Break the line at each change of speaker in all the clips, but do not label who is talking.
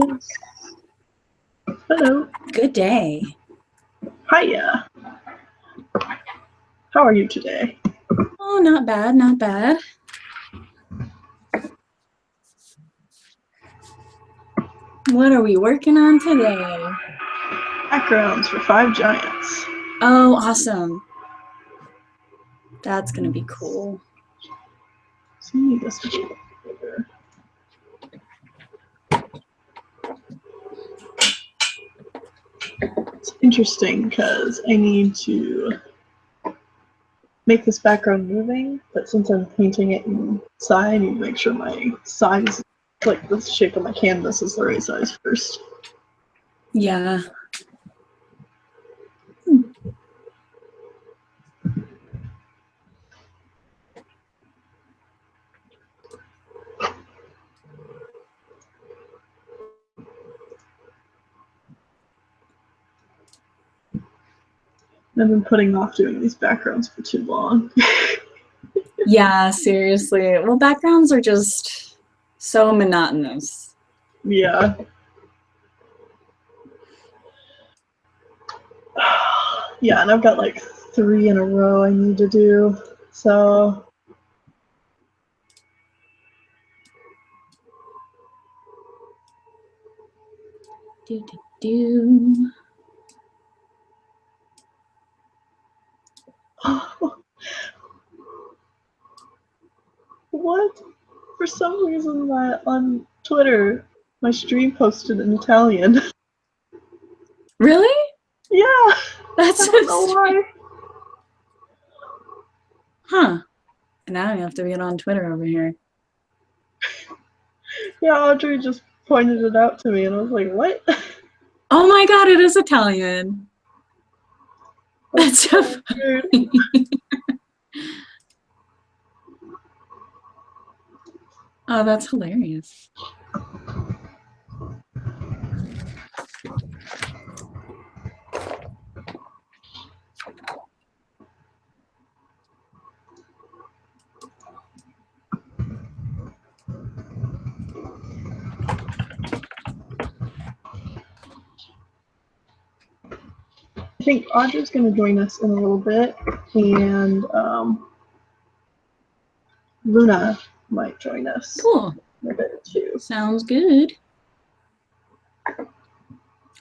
Yes. Hello.
Good day.
Hiya. How are you today?
Oh, not bad, not bad. What are we working on today?
Backgrounds for 5 giants.
Oh, awesome. That's gonna be cool.
See, this is bigger. It's interesting because I need to make this background moving, but since I'm painting it inside, I need to make sure my size, like the shape of my canvas, is the right size first.
Yeah.
I've been putting off doing these backgrounds for too long.
Yeah, seriously. Well, backgrounds are just so monotonous.
Yeah. Yeah, and I've got like 3 in a row I need to do, so.
Do.
What? For some reason, on Twitter, my stream posted in Italian.
Really?
Yeah.
That's
I don't know why.
Huh. Now I have to get on Twitter over here.
Yeah, Audrey just pointed it out to me, and I was like, what?
Oh my god, it is Italian. That's so
weird.
Oh, that's hilarious.
I think Audrey's going to join us in a little bit, and Luna might join us.
Cool.
In a bit too.
Sounds good.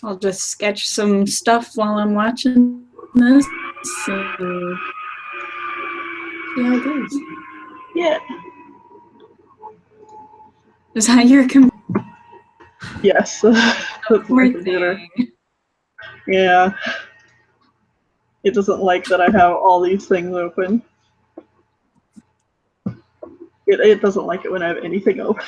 I'll just sketch some stuff while I'm watching this and see how it goes.
Yeah.
Is that your computer?
Yes. That's my computer. Yeah. It doesn't like that I have all these things open. It doesn't like it when I have anything open.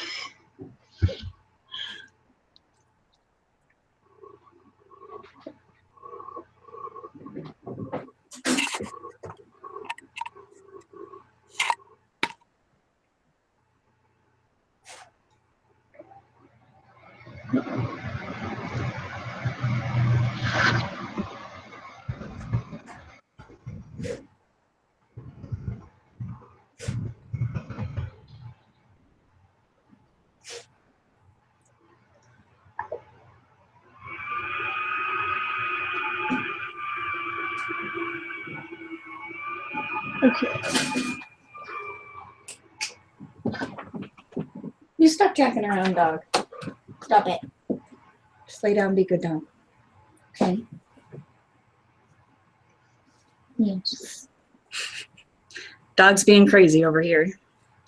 Okay.
You stop jacking around, dog. Stop it. Just lay down, be a good dog. Okay. Yes. Dog's being crazy over here.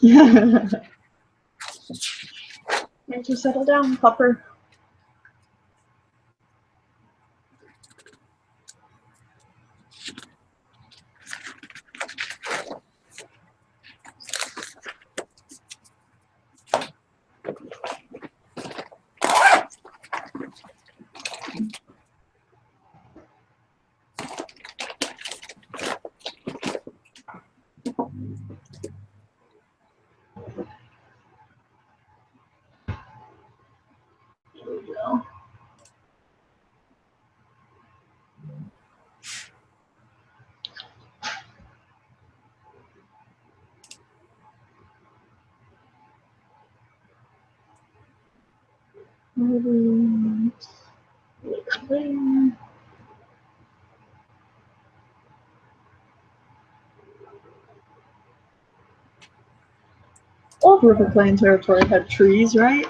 Yeah. Need to settle down, pupper. Old River Plain territory had trees, right?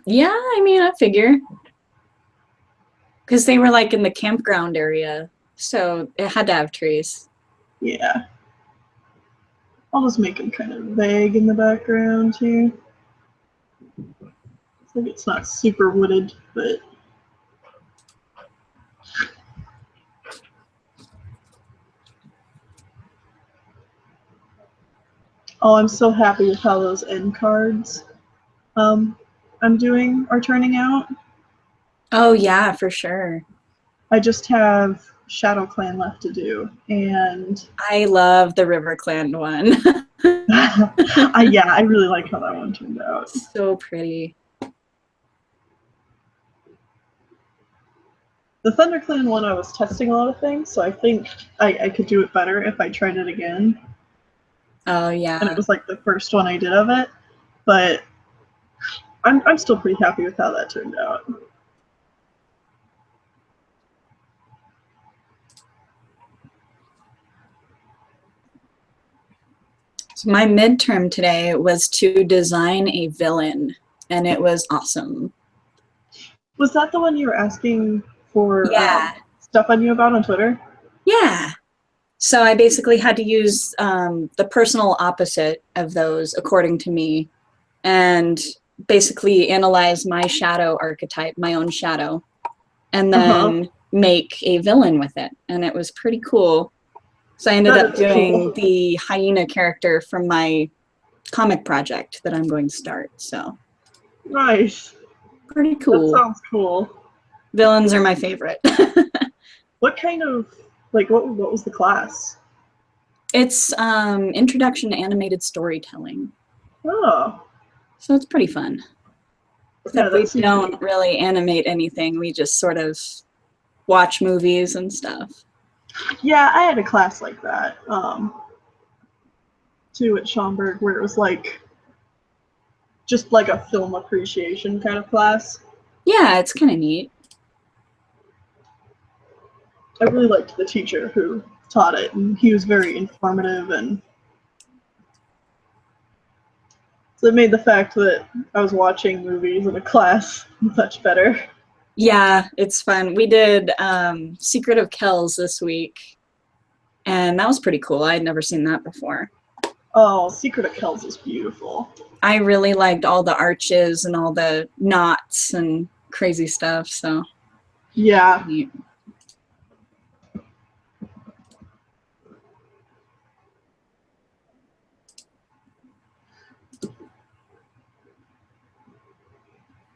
Yeah, I mean, I figure. Because they were like in the campground area, so it had to have trees.
Yeah. I'll just make them kind of vague in the background here. Like it's not super wooded, but oh, I'm so happy with how those end cards I'm doing are turning out.
Oh yeah, for sure.
I just have Shadow Clan left to do, and
I love the River Clan one.
yeah, I really like how that one turned out.
So pretty.
The ThunderClan one, I was testing a lot of things, so I think I could do it better if I tried it again.
Oh
And
yeah.
it was like the first one I did of it, but I'm still pretty happy with how that turned out.
So my midterm today was to design a villain, and it was awesome.
Was that the one you were asking for
Yeah.
stuff I knew about on Twitter?
Yeah. So I basically had to use the personal opposite of those, according to me, and basically analyze my shadow archetype, my own shadow, and then make a villain with it. And it was pretty cool. So I ended up doing the hyena character from my comic project that I'm going to start. So
Nice.
pretty cool.
That sounds cool.
Villains are my favorite.
What kind of, like, what was the class?
It's Introduction to Animated Storytelling.
Oh.
So it's pretty fun. Except
Yeah,
we don't really animate anything. We just sort of watch movies and stuff.
Yeah, I had a class like that, too, at Schaumburg, where it was like, just like a film appreciation kind of class.
Yeah, it's kind of neat.
I really liked the teacher who taught it, and he was very informative, and so it made the fact that I was watching movies in a class much better.
Yeah, it's fun. We did Secret of Kells this week, and that was pretty cool. I had never seen that before.
Oh, Secret of Kells is beautiful.
I really liked all the arches and all the knots and crazy stuff, so.
Yeah.
Neat.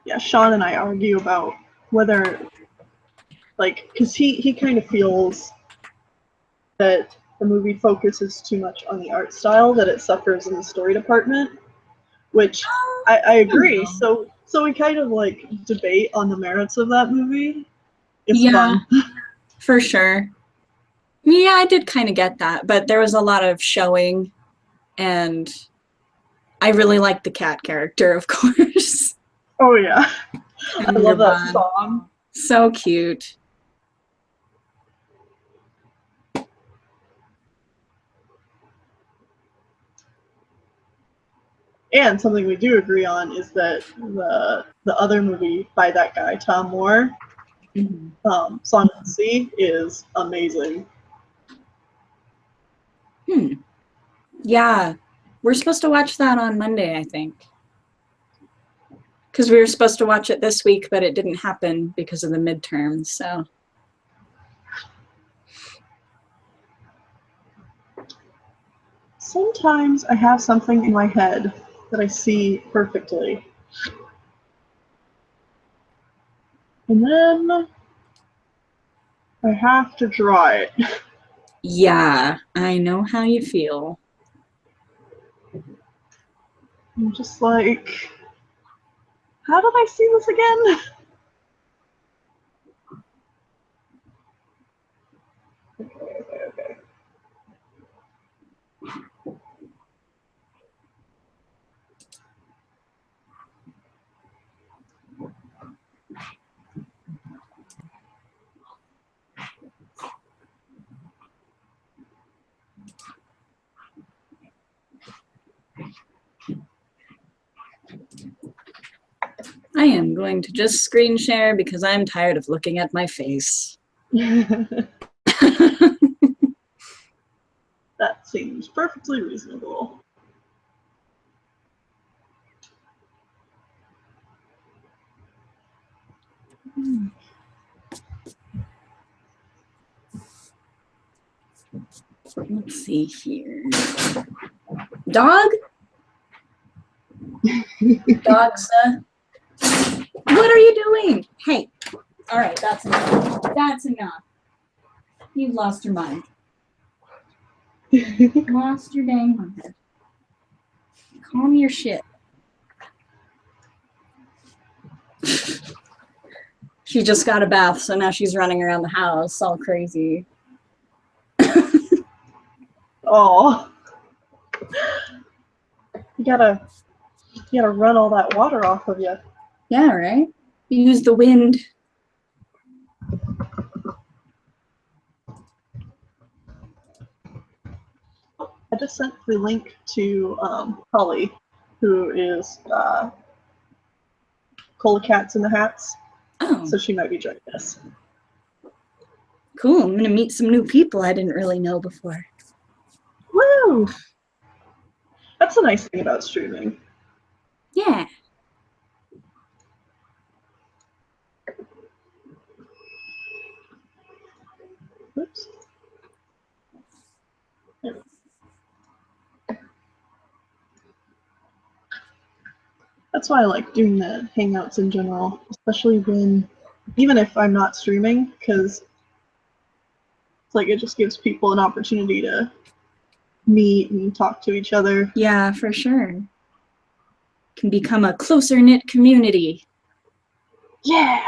Yeah, Sean and I argue about whether, like, because he kind of feels that the movie focuses too much on the art style, that it suffers in the story department, which I agree. So we kind of like debate on the merits of that movie. It's fun.
For sure. Yeah, I did kind of get that, but there was a lot of showing, and I really liked the cat character, of course.
Oh yeah, I love that
Bond.
song.
So cute.
And something we do agree on is that the other movie by that guy Tom Moore, Song of the Sea, is amazing.
Yeah, we're supposed to watch that on Monday, I think. Because we were supposed to watch it this week, but it didn't happen because of the midterms, so.
Sometimes I have something in my head that I see perfectly. And then I have to draw it.
Yeah, I know how you feel.
I'm just like, how did I see this again? Okay.
I am going to just screen share because I'm tired of looking at my face.
That seems perfectly reasonable.
Let's see here. Dog? Dog, sir? What are you doing? Hey. All right, that's enough. That's enough. You've lost your mind. Lost your dang mind. Calm your shit. She just got a bath, so now she's running around the house all crazy.
Oh. You gotta run all that water off of you.
Yeah, right? Use the wind.
I just sent the link to Holly, who is ColaCatintheHat,
Oh,
so she might be joining us.
cool. I'm gonna meet some new people I didn't really know before.
Woo! That's the nice thing about streaming.
Yeah.
Oops. That's why I like doing the Hangouts in general, especially even if I'm not streaming, because it's like it just gives people an opportunity to meet and talk to each other.
Yeah, for sure. Can become a closer-knit community.
Yeah!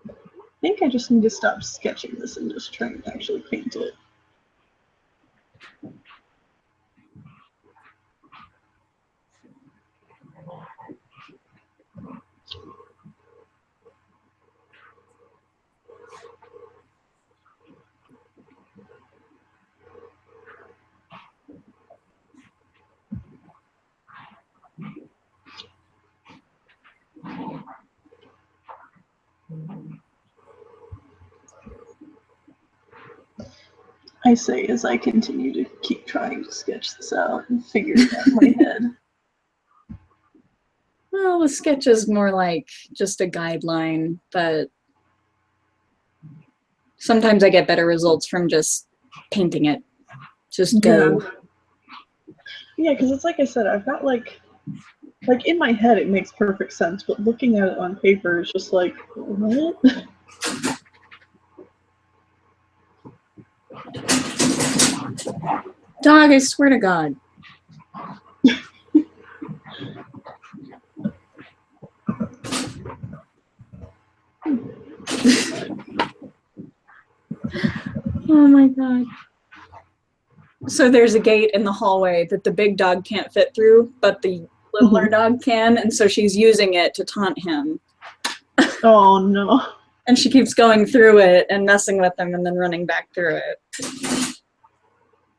I think I just need to stop sketching this and just try and actually paint it. I say as I continue to keep trying to sketch this out and figure it out in my head.
Well, the sketch is more like just a guideline, but sometimes I get better results from just painting it. Just go.
Yeah, because it's like I said, I've got like in my head it makes perfect sense, but looking at it on paper is just like, what?
Dog, I swear to God. Oh my God. So there's a gate in the hallway that the big dog can't fit through, but the littler dog can, and so she's using it to taunt him.
Oh no.
And she keeps going through it and messing with him and then running back through it.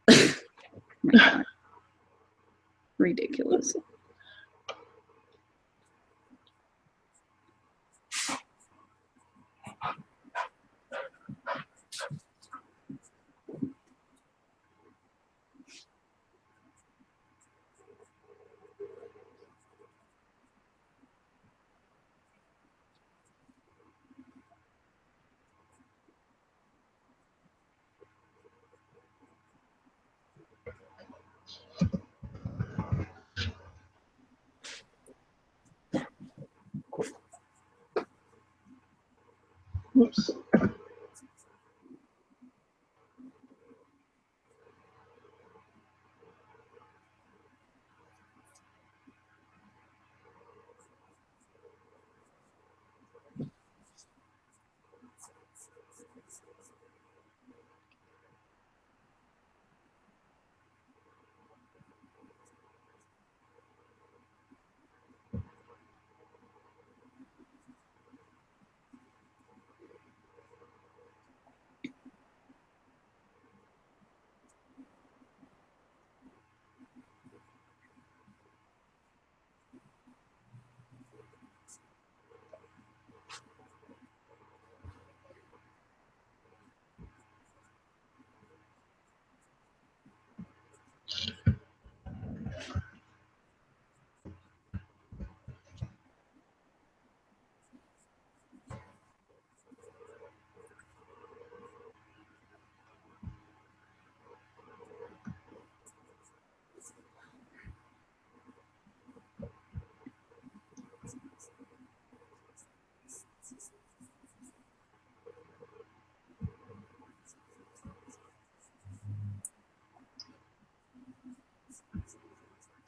Oh my God. Ridiculous.
Oops.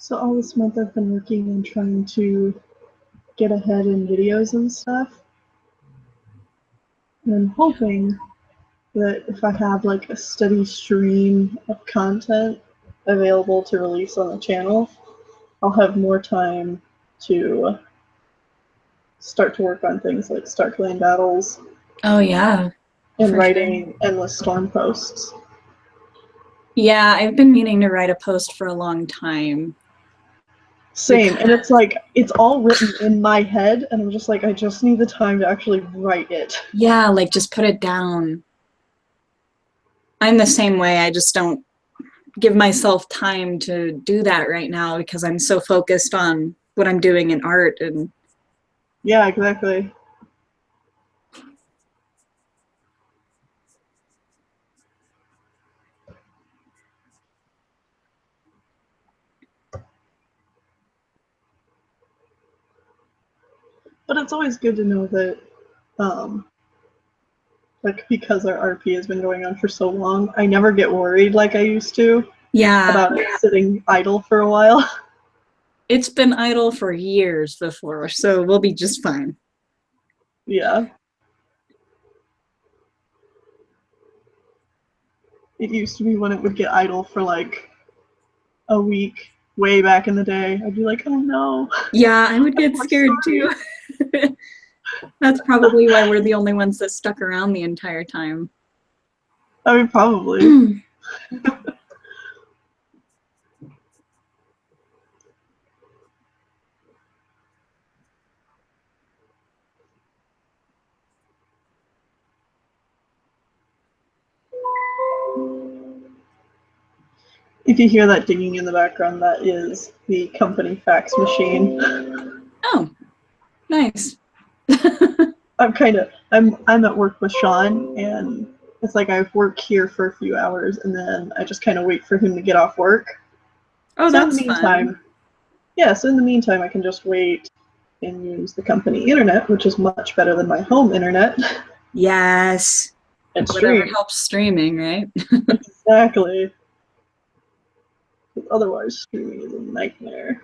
So all this month I've been working on trying to get ahead in videos and stuff. And I'm hoping that if I have like a steady stream of content available to release on the channel, I'll have more time to start to work on things like Stark Lane battles.
Oh yeah.
And writing endless storm posts.
Yeah, I've been meaning to write a post for a long time.
Same, and it's like, it's all written in my head, and I'm just like, I just need the time to actually write it.
Yeah, like just put it down. I'm the same way. I just don't give myself time to do that right now because I'm so focused on what I'm doing in art. And
yeah, exactly. But it's always good to know that, like, because our RP has been going on for so long, I never get worried like I used to.
Yeah.
About it sitting idle for a while.
It's been idle for years before, so we'll be just fine.
Yeah. It used to be when it would get idle for like a week, way back in the day. I'd be like, oh no.
Yeah, I would get scared too. That's probably why we're the only ones that stuck around the entire time.
I mean, probably. If you hear that dinging in the background, that is the company fax machine.
Oh, nice.
I'm at work with Sean, and it's like I work here for a few hours, and then I just kind of wait for him to get off work.
Oh,
so in the
that's
meantime,
fun.
Yeah, so in the meantime, I can just wait and use the company internet, which is much better than my home internet.
Yes.
And
Whatever
stream.
helps streaming, right?
Exactly. Otherwise, streaming is a nightmare.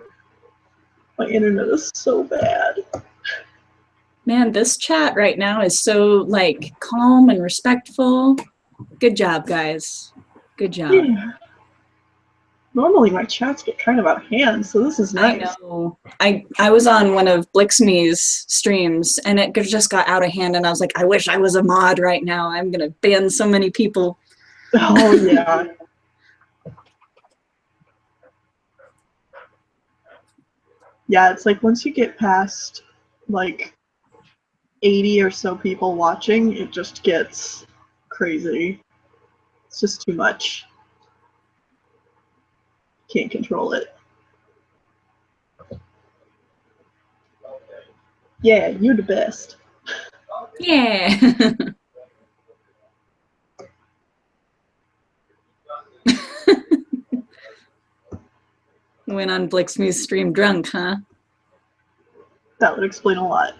My internet is so bad.
Man, this chat right now is so like calm and respectful. Good job, guys. Good job.
Yeah. Normally my chats get kind of out of hand, so this is nice.
I know. I was on one of Blixme's streams and it just got out of hand and I was like, I wish I was a mod right now. I'm gonna ban so many people.
Oh yeah. Yeah, it's like once you get past like 80 or so people watching, it just gets crazy. It's just too much. Can't control it. Yeah, you're the best.
Yeah. Went on Blixme's stream drunk, huh?
That would explain a lot.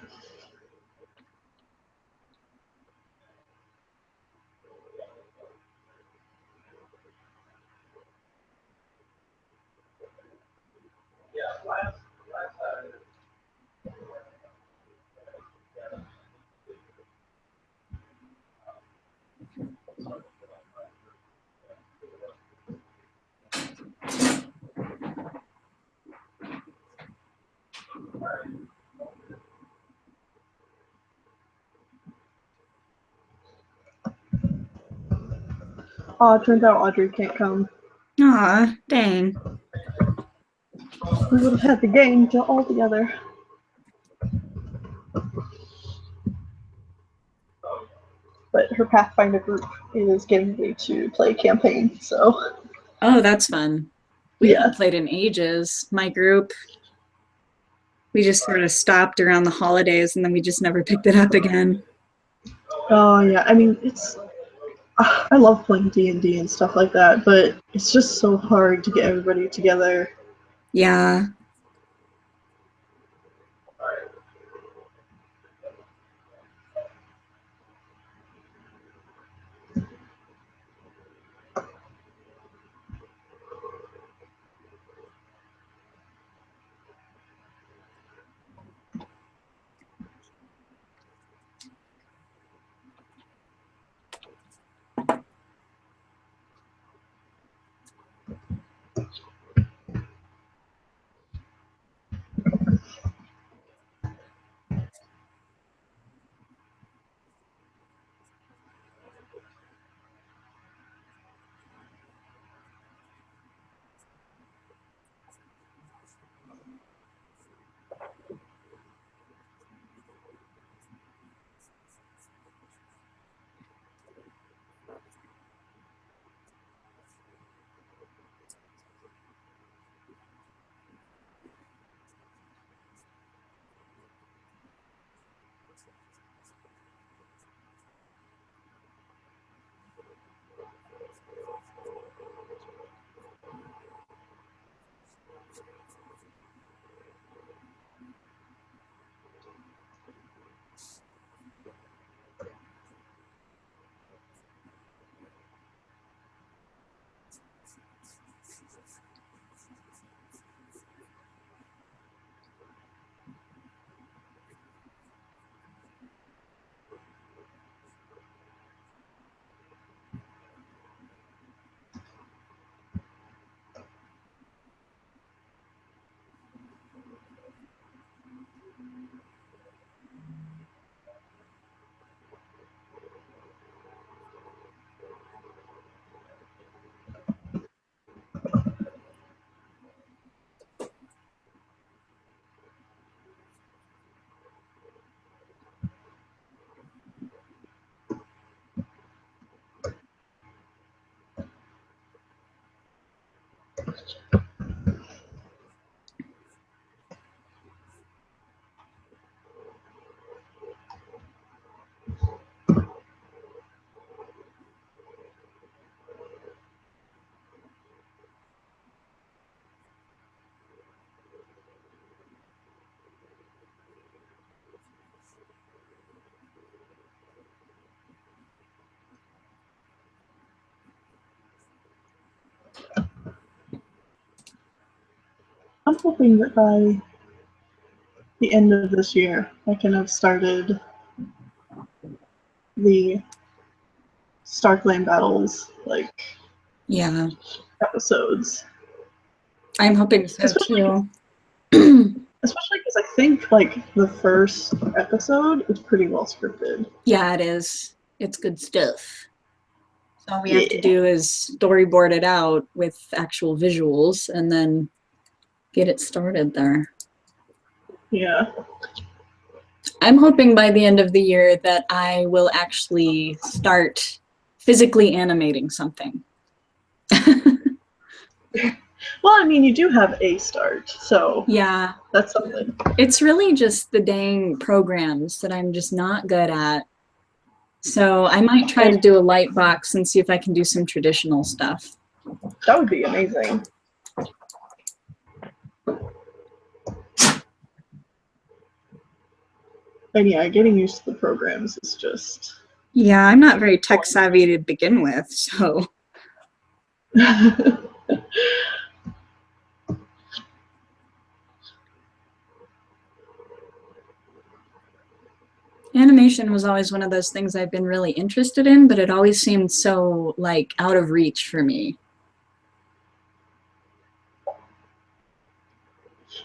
Oh, it turns out Audrey can't come.
Aw, dang.
We would have had the game all together. But her Pathfinder group is getting ready to play campaign, so.
Oh, that's fun. We
Yeah.
haven't played in ages. My group, we just sort of stopped around the holidays and then we just never picked it up again.
Oh yeah, I mean, I love playing D&D and stuff like that, but it's just so hard to get everybody together.
Yeah.
I'm hoping that by the end of this year, I can have started the Starkland Battles, like,
Yeah,
episodes.
I'm hoping so
Especially
too.
Especially because I think, like, the first episode is pretty well scripted.
Yeah, it is. It's good stuff. So all we have to
Yeah.
do is storyboard it out with actual visuals and then get it started there.
Yeah.
I'm hoping by the end of the year that I will actually start physically animating something.
Well, I mean, you do have a start, so
Yeah,
that's something.
it's really just the dang programs that I'm just not good at. So I might try to do a light box and see if I can do some traditional stuff.
That would be amazing. And yeah, getting used to the programs is just...
Yeah, I'm not very tech savvy to begin with, so. Animation was always one of those things I've been really interested in, but it always seemed so, like, out of reach for me.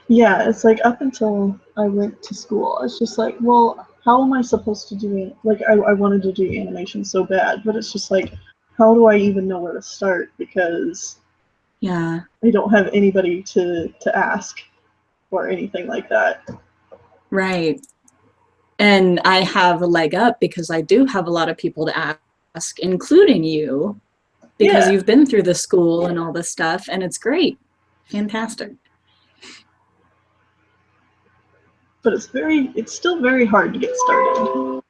Yeah, it's like up until I went to school, it's just like, well, how am I supposed to do it? Like, I wanted to do animation so bad, but it's just like, how do I even know where to start? Because
Yeah,
I don't have anybody to ask or anything like that.
right. And I have a leg up because I do have a lot of people to ask, including you, because
Yeah,
you've been through the school and all this stuff, and it's great. Fantastic.
but it's still very hard to get started.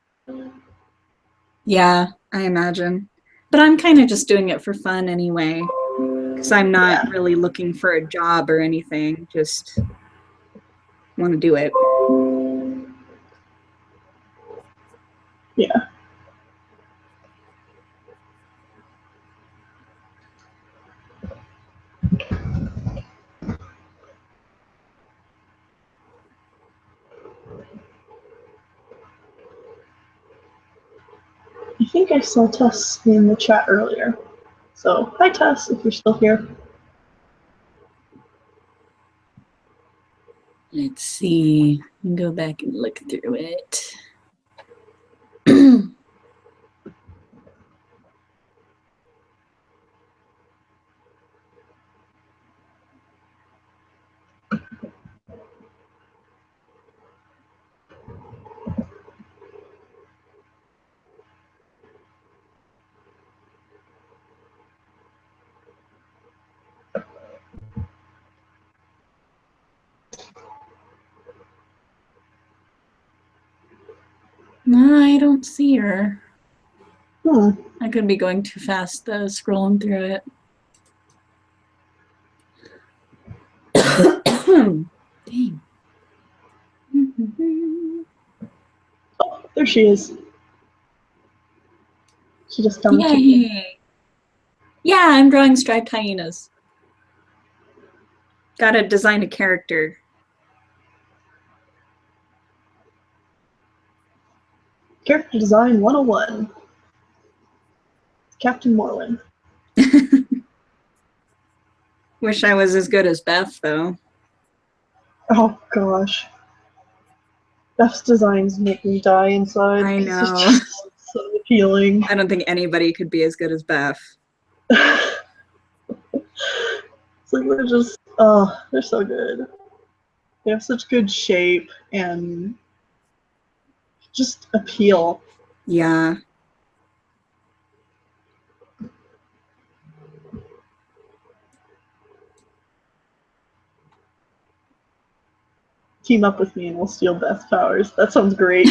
Yeah, I imagine. But I'm kind of just doing it for fun anyway, because I'm not
Yeah,
really looking for a job or anything, just want to do it.
yeah. I think I saw Tess in the chat earlier. So, hi Tess, if you're still here.
Let's see. Go back and look through it. No, I don't see her. I could be going too fast though, scrolling through it. Dang.
Oh, there she is. She just come to me.
Yay! Yeah, I'm drawing striped hyenas. Gotta design a character.
Character Design 101. Captain Morlin.
Wish I was as good as Beth, though.
Oh gosh. Beth's designs make me die inside.
I
It's
know.
just so appealing.
I don't think anybody could be as good as Beth.
It's like they're so good. They have such good shape and just appeal.
Yeah.
team up with me and we'll steal Beth's powers. That sounds great.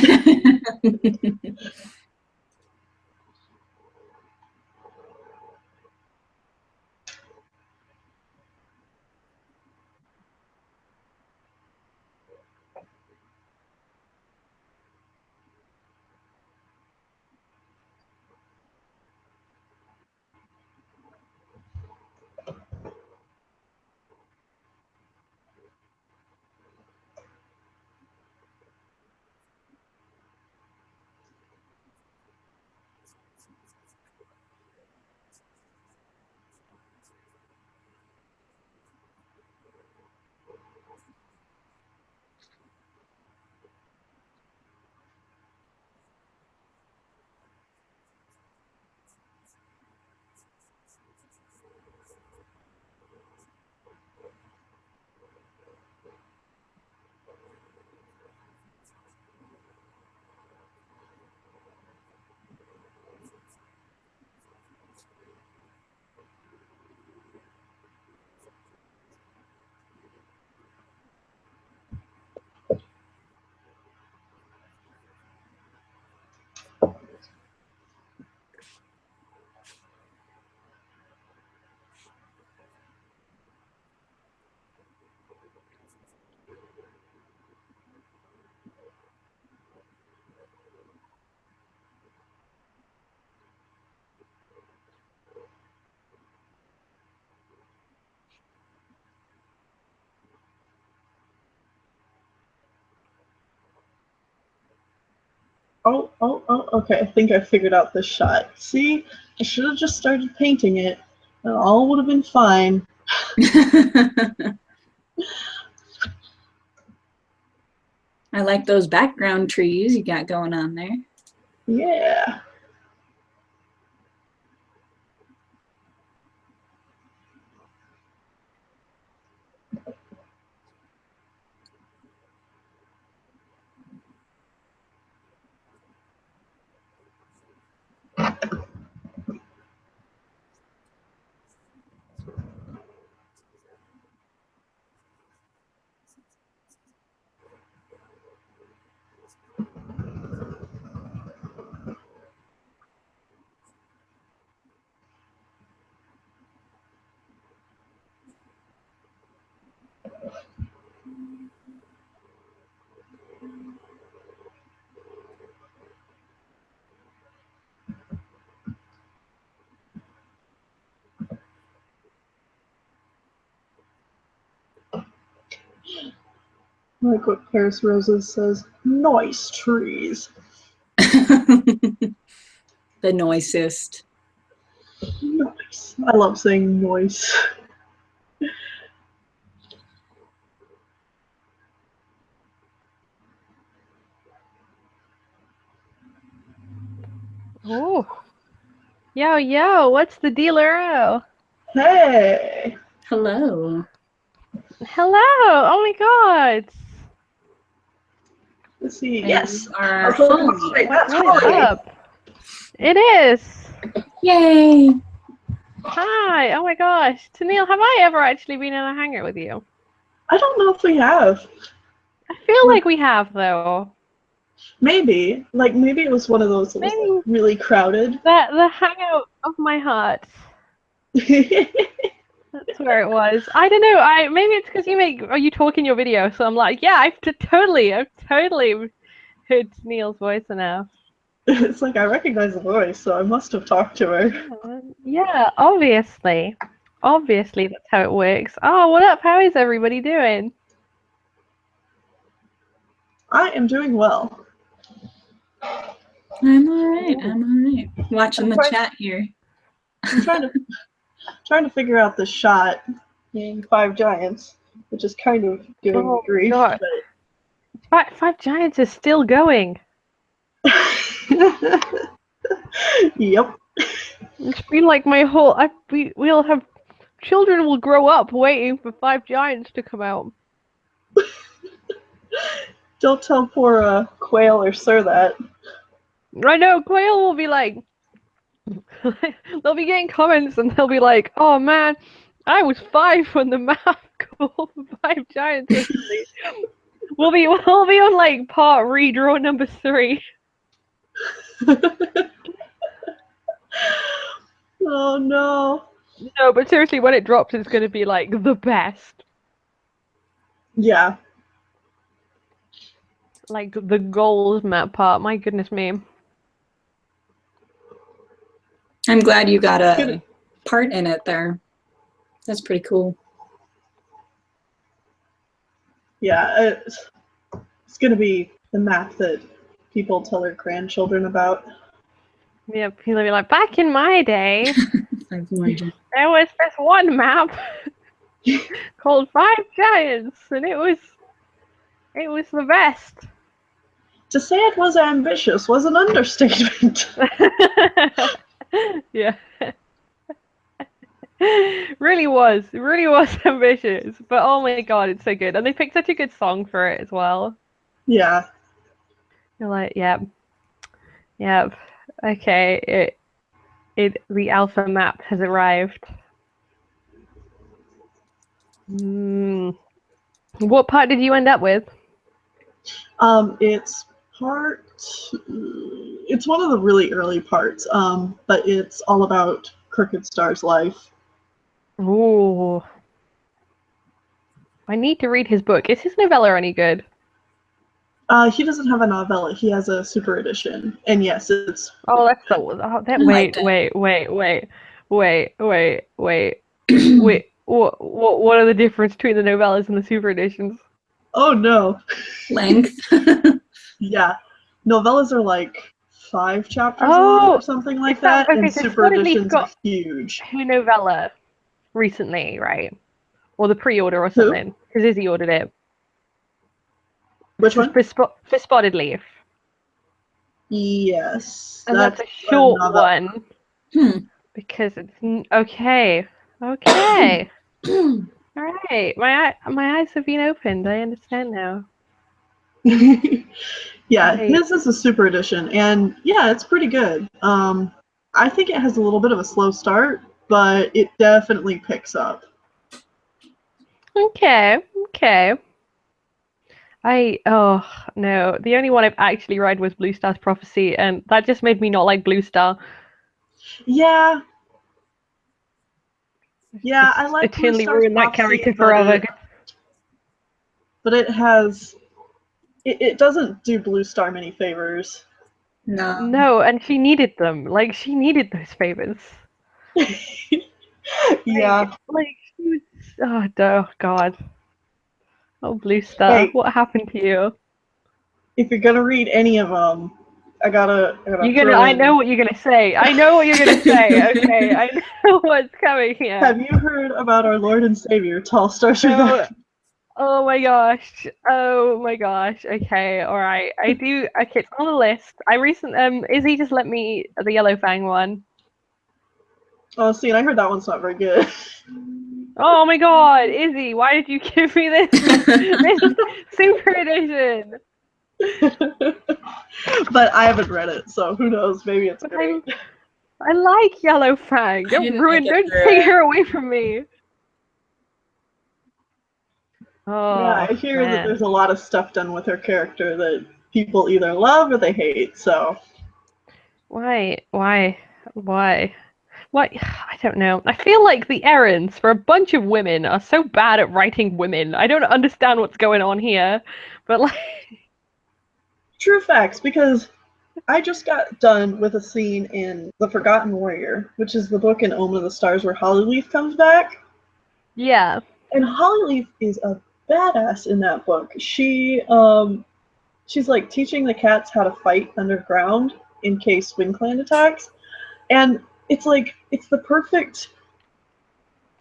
Oh, okay. I think I figured out this shot. See? I should have just started painting it, and all would have been fine.
I like those background trees you got going on there.
Yeah. Like what Paris Roses says, nice trees.
The noisist.
Nice. I love saying noise.
Oh. Yo, what's the dealero?
Hey.
Hello.
Hello. Oh my god.
Let's see.
And
Yes.
our
That's
phone.
right. That's
What is
right.
up? It is.
Yay.
Hi. Oh my gosh. Tennille, have I ever actually been in a hangout with you?
I don't know if we have.
I feel like we have, though.
Maybe. Like, maybe it was one of those that was
Maybe.
like, really crowded.
The hangout of my heart. That's where it was. I don't know. Maybe it's because you talk in your video, so I'm like, yeah, I've totally heard Tennille's voice enough.
It's like I recognize the voice, so I must have talked to her.
Yeah, obviously. Obviously, that's how it works. Oh, what up? How is everybody doing?
I am doing well.
I'm alright. Watching the chat here.
I'm trying to figure out the shot in Five Giants, which is kind of giving me grief.
God. Five Giants is still going.
Yep.
It's been like my whole. We'll have children will grow up waiting for Five Giants to come out.
Don't tell poor Quail or Sir that.
I know Quail will be like, they'll be getting comments and they'll be like, "Oh man, I was 5 when the map called for Five Giants." We'll be on like part redraw number 3.
Oh no.
No, but seriously, when it drops, it's going to be like the best.
Yeah.
Like the goals map part. My goodness me.
I'm glad you got
It's
a
gonna,
part in it there. That's pretty cool.
yeah, it's gonna be the map that people tell their grandchildren about.
Yeah, people be like, back in my day,
I have no idea.
there was this one map called 5 Giants, and it was the best.
To say it was ambitious was an understatement.
Yeah. Really was ambitious, but oh my god, it's so good, and they picked such a good song for it as well.
Yeah.
You're like, yep, okay, the alpha map has arrived. What part did you end up with?
It's it's one of the really early parts, but it's all about Crooked Star's life.
Ooh. I need to read his book. Is his novella any good?
He doesn't have a novella. He has a super edition, and yes, it's.
Oh, that's the. Oh, that.
liked
Wait.
it.
What are the difference between the novellas and the super editions?
Oh no.
Length.
Yeah, novellas are like 5 chapters long or something like that, and
so
super
Scott at least
editions are
got
huge.
her novella recently, right? Or the pre-order or
Who?
something, because Izzy ordered it.
Which one?
For Spotted Leaf.
Yes,
And that's a short one.
Hmm.
Because it's okay. Okay. All right. My eyes have been opened. I understand now.
Yeah,
Right.
his is a super edition, and yeah, it's pretty good. I think it has a little bit of a slow start, but it definitely picks up.
Okay. Oh no, the only one I've actually read was Blue Star's Prophecy, and that just made me not like Blue Star.
Yeah. Yeah, I like Blue
Eternally
Star's
ruined that
Prophecy,
character forever.
but it has. It doesn't do Blue Star many favors.
No, and she needed them. Like, she needed those favors.
Yeah.
Like she was. Oh God. Oh, Blue Star,
Hey,
what happened to you?
if you're gonna read any of them, I gotta
I know what you're gonna say. I know what you're gonna say. Okay, I know what's coming here.
Have you heard about our Lord and Savior, Tall Stars Rebellion?
Oh my gosh. Oh my gosh. Okay, alright. I do. Okay, it's on the list. Izzy just let me the Yellow Fang one.
Oh, see, and I heard that one's not very good.
Oh my god, Izzy, why did you give me this super edition?
But I haven't read it, so who knows? Maybe it's great.
I like Yellow Fang. Don't take her away from me. Oh,
yeah, I hear that there's a lot of stuff done with her character that people either love or they hate, so.
Why? I don't know. I feel like the errands for a bunch of women are so bad at writing women. I don't understand what's going on here, but like.
True facts, because I just got done with a scene in The Forgotten Warrior, which is the book in Omen of the Stars where Hollyleaf comes back.
Yeah.
And Hollyleaf is a badass in that book. She's like teaching the cats how to fight underground in case WindClan attacks. And it's the perfect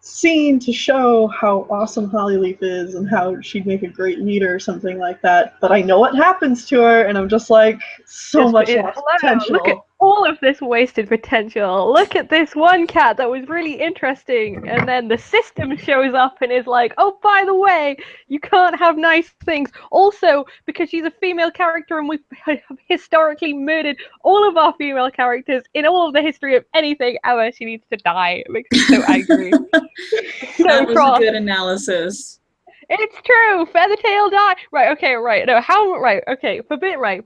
scene to show how awesome Hollyleaf is and how she'd make a great leader or something like that. But I know what happens to her, and I'm just like, much lost potential.
Look at all of this wasted potential. Look at this one cat that was really interesting, and then the system shows up and is like, oh, by the way, you can't have nice things. Also, because she's a female character and we've historically murdered all of our female characters in all of the history of anything ever, she needs to die. It makes me so angry.
That was a good analysis.
It's true. Feathertail died. Right. Okay. Right. No. How? Right. Okay. Forbidden. Right.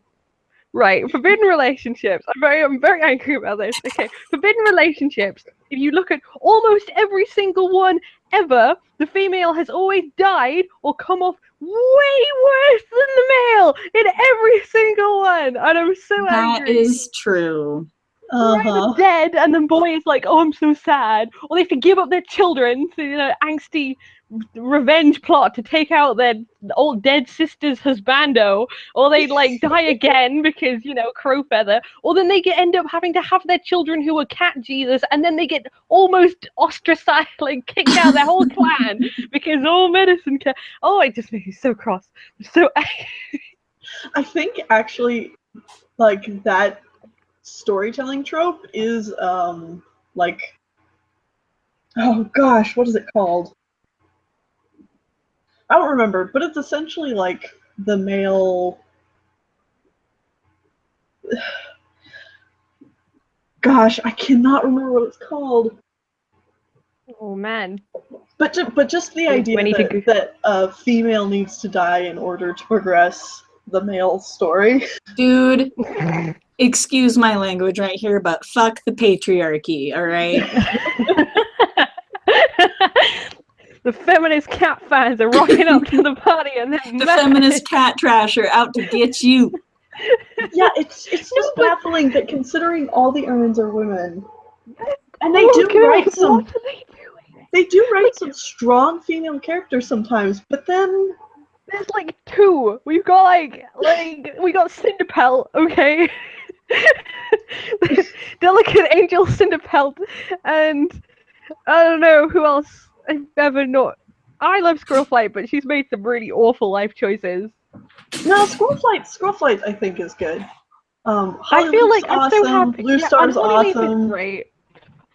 Right. Forbidden relationships. I'm very angry about this. Okay. Forbidden relationships. If you look at almost every single one ever, the female has always died or come off way worse than the male in every single one, and I'm so
That
angry.
is true.
Either dead, and the boy is like, "Oh, I'm so sad," or they have to give up their children to angsty revenge plot to take out their old dead sister's husbando, or they like die again because crow feather, or then they end up having to have their children who are cat Jesus, and then they get almost ostracized, like kicked out their whole clan because medicine cat. Oh, it just makes me so cross. I'm so angry.
I think actually, like that storytelling trope is like, oh gosh, what is it called? I don't remember, but it's essentially like the male. Gosh, I cannot remember what it's called.
Oh man.
But just the idea that a female needs to die in order to progress the male story.
Dude, excuse my language right here, but fuck the patriarchy, all right?
The feminist cat fans are rocking up to the party, and then
the feminist cat trasher out to get you.
Yeah, it's just baffling that considering all the Erins are women, and they do write some.
What are they doing?
They do write some strong female characters sometimes, but then
there's like two. We've got like we got Cinderpelt, okay. Delicate Angel Cinderpelt, and I don't know who else I've ever not. I love Squirrelflight, but she's made some really awful life choices.
No, Squirrelflight I think is good.
I feel like I'm
awesome.
so happy.
Blue Star's awesome.
Great.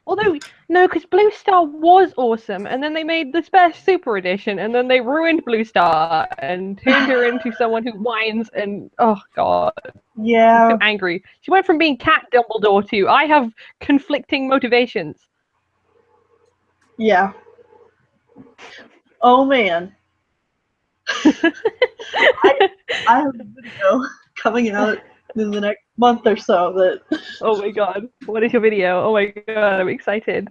Although, no, because Blue Star was awesome, and then they made the Special Super Edition, and then they ruined Blue Star and turned her into someone who whines, and oh god.
Yeah.
I'm so angry. She went from being Cat Dumbledore to I have conflicting motivations.
Yeah. Oh man. I have a video coming out in the next month or so that.
Oh my god! What is your video? Oh my god! I'm excited.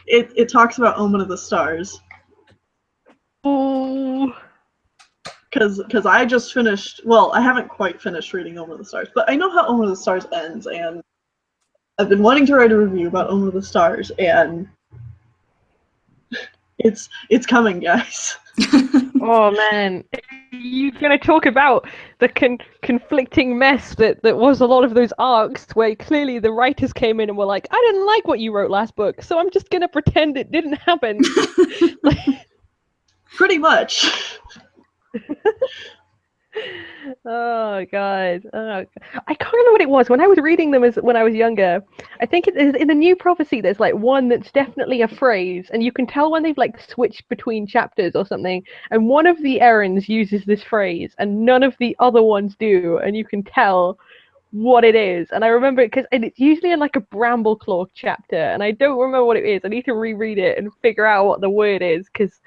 It talks about Omen of the Stars.
Ooh.
Because I just finished. Well, I haven't quite finished reading Omen of the Stars, but I know how Omen of the Stars ends, and I've been wanting to write a review about Omen of the Stars, and it's coming, guys.
Oh man, you're gonna talk about the conflicting mess that was a lot of those arcs where clearly the writers came in and were like, I didn't like what you wrote last book, so I'm just gonna pretend it didn't happen.
Pretty much.
Oh god. I can't remember what it was when I was reading them when I was younger. I think in the New Prophecy there's like one that's definitely a phrase, and you can tell when they've like switched between chapters or something, and one of the Erins uses this phrase and none of the other ones do, and you can tell what it is. And I remember it because it's usually in like a Brambleclaw chapter, and I don't remember what it is. I need to reread it and figure out what the word is, because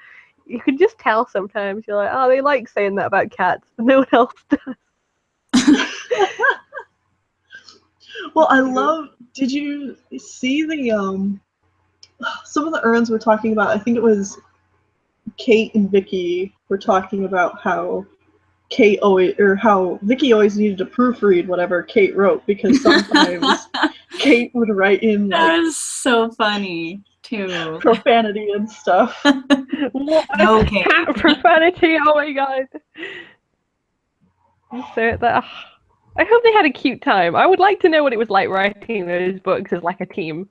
you can just tell sometimes. You're like, oh, they like saying that about cats, but no one else does.
Well, I love. Did you see the some of the Erins were talking about? I think it was Kate and Vicky were talking about how how Vicky always needed to proofread whatever Kate wrote, because sometimes Kate would write in like,
that was so funny too.
Profanity and stuff.
What?
Okay.
Cat profanity, oh my god. So that I hope they had a cute time. I would like to know what it was like writing those books as like a team.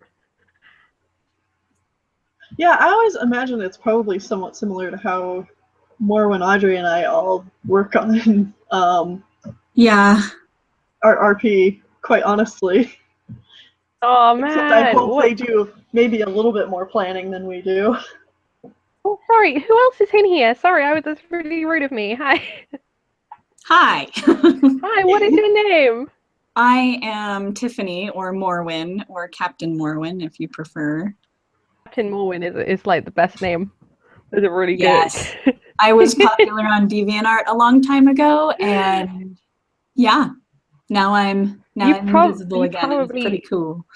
Yeah, I always imagine it's probably somewhat similar to how Morwen, Audrey, and I all work on
Yeah.
our RP, quite honestly.
Oh man.
Except I hope they do maybe a little bit more planning than we do.
Oh, sorry, who else is in here? Sorry, that's really rude of me. Hi.
Hi.
Hi, what is your name?
I am Tiffany, or Morwen, or Captain Morwen, if you prefer.
Captain Morwen is like the best name. It's a really good.
Yes. I was popular on DeviantArt a long time ago, and yeah, now I'm invisible again, and it's pretty cool.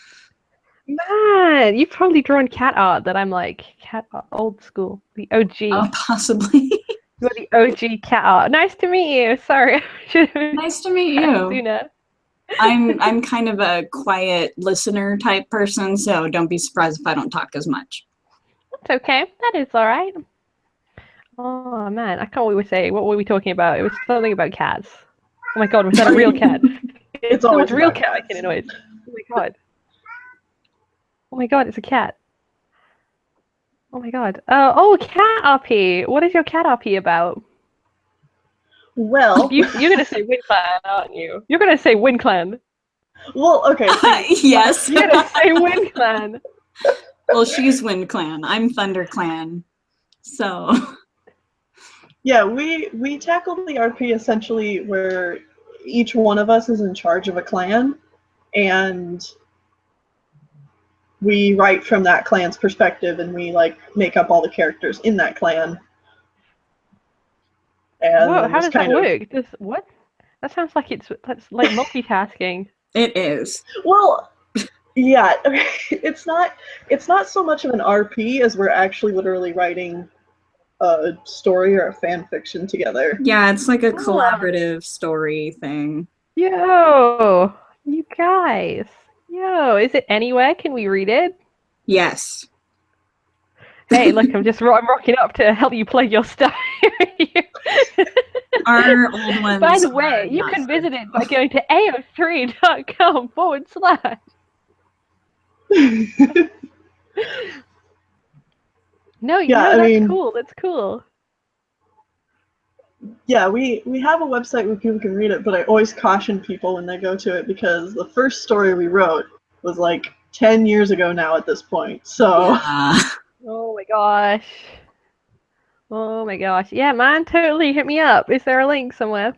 Man, you've probably drawn cat art that I'm like cat art, old school, the OG.
Oh, possibly.
You're the OG cat art. Nice to meet you. Sorry,
Nice to meet you.
Sooner.
I'm kind of a quiet listener type person, so don't be surprised if I don't talk as much.
That's okay. That is all right. Oh man, I can't what we were saying. What were we talking about? It was something about cats. Oh my god, was that a real cat?
It's always
real
about
cat
cats.
making a noise. Oh my god. Oh my god, it's a cat. Oh my god. Oh, cat RP. What is your cat RP about?
Well,
You're gonna say WinClan, aren't you? You're gonna say WinClan.
well, okay. So
Yes.
You're gonna say WinClan.
Well, she's WindClan. I'm ThunderClan. So.
yeah, we tackled the RP essentially where each one of us is in charge of a clan, and we write from that clan's perspective, and we like make up all the characters in that clan. And
Whoa,
then
how
just
does that
kind of
work? What? That sounds like that's like multitasking.
It is.
well, yeah, it's not so much of an RP as we're actually literally writing a story or a fan fiction together.
Yeah, it's like a collaborative story thing.
Yo, you guys. Yo, is it anywhere? Can we read it?
Yes.
Hey, look, I'm rocking up to help you play your story.
Our old ones.
By the way, you can visit it by going to ao3.com/. No,
Yeah,
that's cool. That's cool.
Yeah, we have a website where people can read it, but I always caution people when they go to it because the first story we wrote was like 10 years ago now at this point. So
Yeah.
Oh my gosh. Oh my gosh. Yeah, man, totally hit me up. Is there a link somewhere?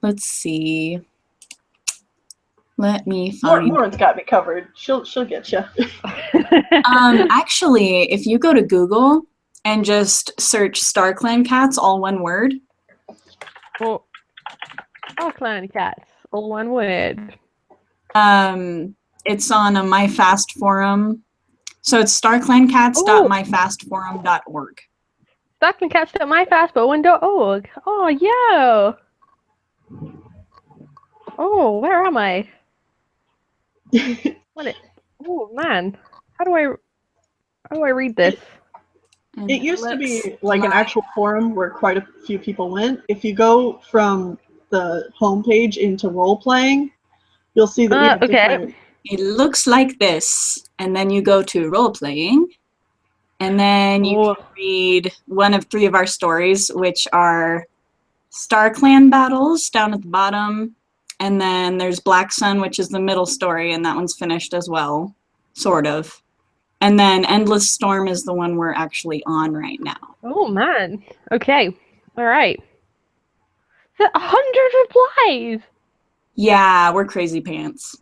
Let's see. Let me find.
Lauren's got me covered. She'll get you.
Actually, if you go to Google and just search StarClan Cats, all one word.
Oh, clan cats, all one word.
It's on a MyFast forum. So it's starclancats.myfastforum.org.
StarClanCats.myfastforum.org. Oh, yo. Oh, where am I? Oh man, how do I read this?
It used to be like an actual forum where quite a few people went. If you go from the homepage into role playing, you'll see that we have different.
It looks like this, and then you go to role playing, and then you can read one of 3 of our stories, which are StarClan battles down at the bottom. And then there's Black Sun, which is the middle story, and that one's finished as well, sort of. And then Endless Storm is the one we're actually on right now.
Oh man. Okay. All right. 100 replies.
Yeah, we're crazy pants.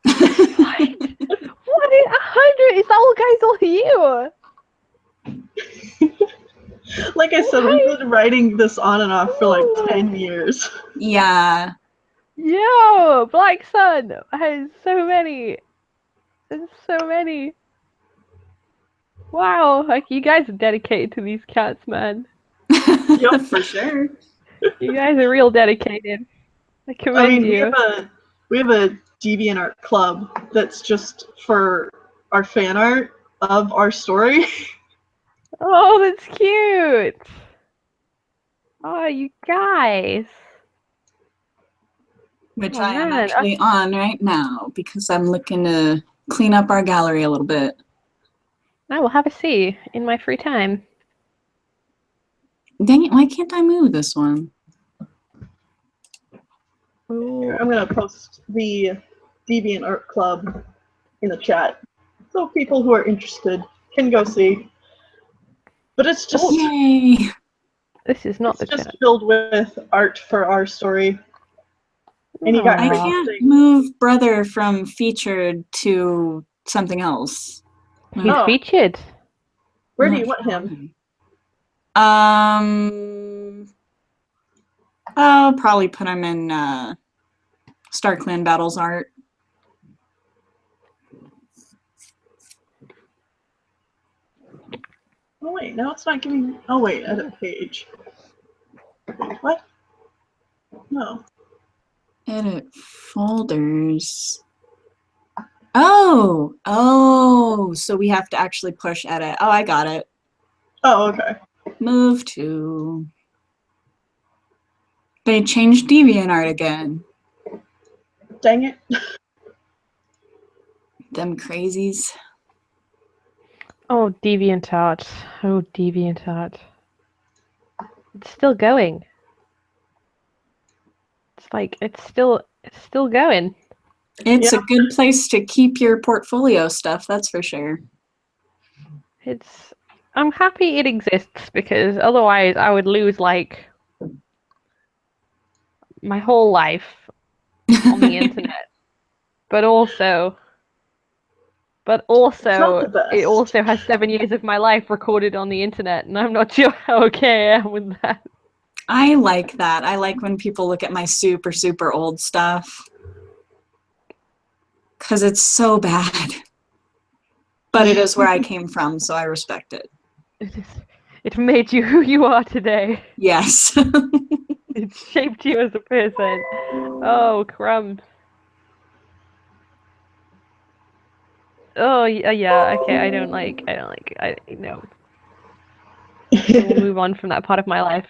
What? What is 100? Is that all you?
Like I said, we've been writing this on and off for like 10 years.
Yeah.
Yo, Black Sun has so many. There's so many. Wow, like you guys are dedicated to these cats, man.
Yep, for sure.
You guys are real dedicated. I commend you.
We have a DeviantArt club that's just for our fan art of our story.
Oh, that's cute. Oh, you guys.
Which I am actually on right now because I'm looking to clean up our gallery a little bit.
I will have a see in my free time.
Dang it, why can't I move this one?
Ooh. I'm going to post the DeviantArt Club in the chat so people who are interested can go see. But it's just...
Yay!
This is not the
chat. It's
just
filled with art for our story. And you got
I can't move Brother from featured to something else.
He's featured.
Where do
Not
you want
sure
him?
I'll probably put him in Star Clan Battles art.
Oh wait, now it's not giving. Oh wait, edit page. Wait, what? No.
Edit folders. Oh, so we have to actually push edit. Oh, I got it.
Oh, okay.
Move to. They changed DeviantArt again.
Dang it.
Them crazies.
Oh, DeviantArt. Oh, DeviantArt. It's still going. It's like it's still going.
It's
Yeah.
a good place to keep your portfolio stuff, that's for sure.
I'm happy it exists because otherwise I would lose like my whole life on the internet. But also
Not the best.
it also has 7 years of my life recorded on the internet, and I'm not sure how okay I am with that.
I like that. I like when people look at my super, super old stuff. Because it's so bad. But it is where I came from, so I respect it.
It made you who you are today.
Yes.
It shaped you as a person. Oh, crumbs. Oh, yeah, okay, I no. We'll move on from that part of my life.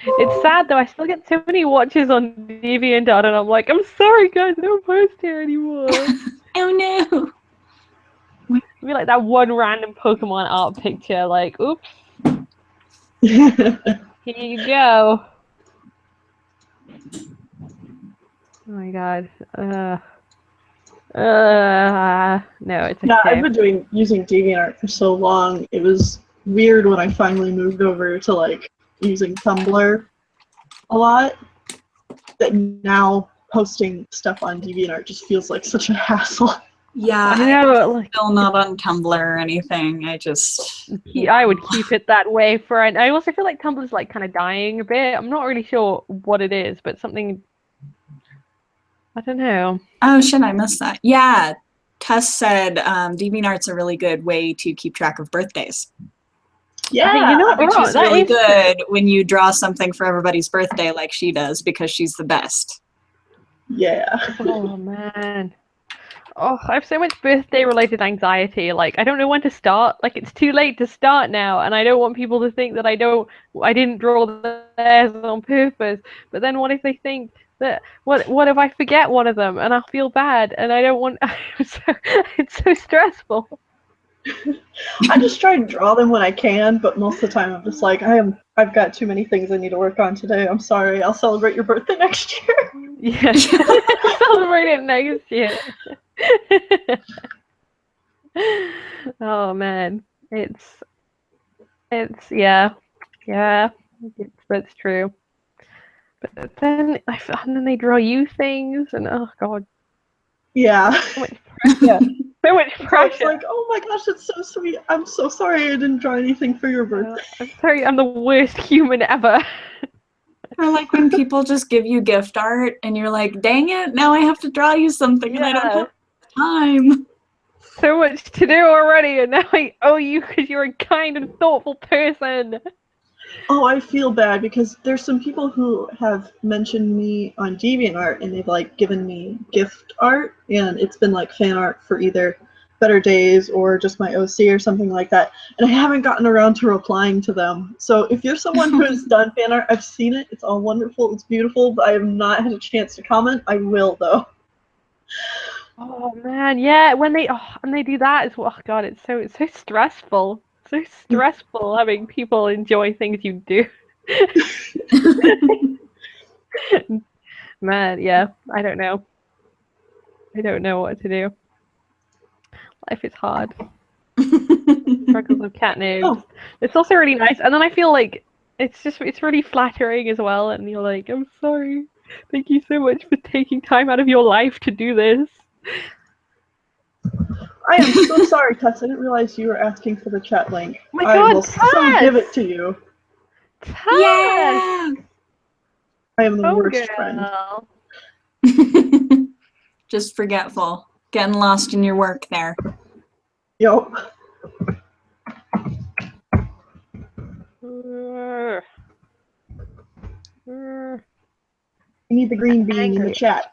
It's sad though, I still get so many watches on DeviantArt and I'm like, I'm sorry guys, I don't post here anymore.
Oh no.
It'd be like that one random Pokemon art picture, like, oops,
Yeah.
here you go. Oh my god. No, it's
Yeah,
okay.
I've been using DeviantArt for so long. It was weird when I finally moved over to like using Tumblr a lot. That now posting stuff on DeviantArt just feels like such a hassle.
Yeah,
I know, like,
still not on Tumblr or anything. I
I would keep it that way for an. I also feel like Tumblr's like kind of dying a bit. I'm not really sure what it is, but something. I don't know.
Oh shit, I missed that. Yeah, Tess said DeviantArt's a really good way to keep track of birthdays.
Yeah,
You know what?
Which
Right,
is
that
really
is
good when you draw something for everybody's birthday like she does, because she's the best.
yeah.
Oh man. Oh, I have so much birthday related anxiety. Like I don't know when to start. Like it's too late to start now, and I don't want people to think that I didn't draw theirs on purpose. But then what if they think that what if I forget one of them and I'll feel bad and I don't want it's so stressful.
I just try and draw them when I can, but most of the time I'm just like, I've got too many things I need to work on today. I'm sorry. I'll celebrate your birthday next year.
Yeah. Celebrate it next year. Oh man. It's yeah. That's true. But then and then they draw you things and oh god.
Yeah.
So much pressure. So much
So it's
pressure.
like, oh my gosh, it's so sweet. I'm so sorry I didn't draw anything for your birthday.
I'm sorry, I'm the worst human ever.
Or like when people just give you gift art and you're like, dang it, now I have to draw you something and I don't have time.
So much to do already, and now I owe you because you're a kind and thoughtful person.
Oh, I feel bad because there's some people who have mentioned me on DeviantArt and they've like given me gift art, and it's been like fan art for either Better Days or just my OC or something like that, and I haven't gotten around to replying to them. So if you're someone who has done fan art, I've seen it, it's all wonderful, it's beautiful, but I have not had a chance to comment. I will though.
Oh man, yeah. When they do that, it's oh god, it's so stressful. So stressful having people enjoy things you do. Man, yeah. I don't know. I don't know what to do. Life is hard. Struggles of cat names.
Oh.
It's also really nice, and then I feel like it's really flattering as well. And you're like, I'm sorry. Thank you so much for taking time out of your life to do this.
I am so sorry, Tess. I didn't realize you were asking for the chat link.
My
I
God,
will so
Tess!
give it to you.
Tess!
Yeah.
I am the
Oh,
worst friend.
girl.
Just forgetful. Getting lost in your work there.
Yup. You need the green bean in the
Angry.
chat.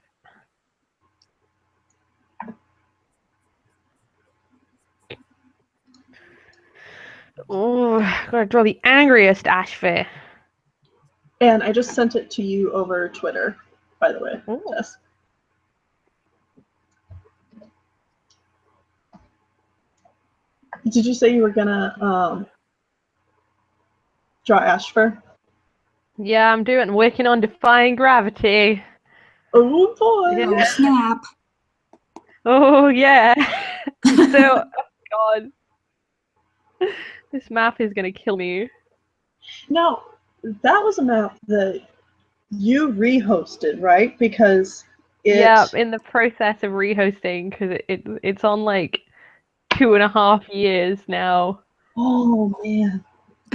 Oh, gotta draw the angriest Ashfy.
And I just sent it to you over Twitter, by the way,
Ooh.
Tess. Did you say you were gonna draw Ashfur?
Yeah, I'm working on defying gravity.
Oh boy!
Yeah.
Oh, snap.
Oh, yeah. So, oh, God. This map is gonna kill me.
Now, that was a map that you rehosted, right? Because it...
Yeah, in the process of rehosting, because it's on like 2.5 years now.
Oh, man.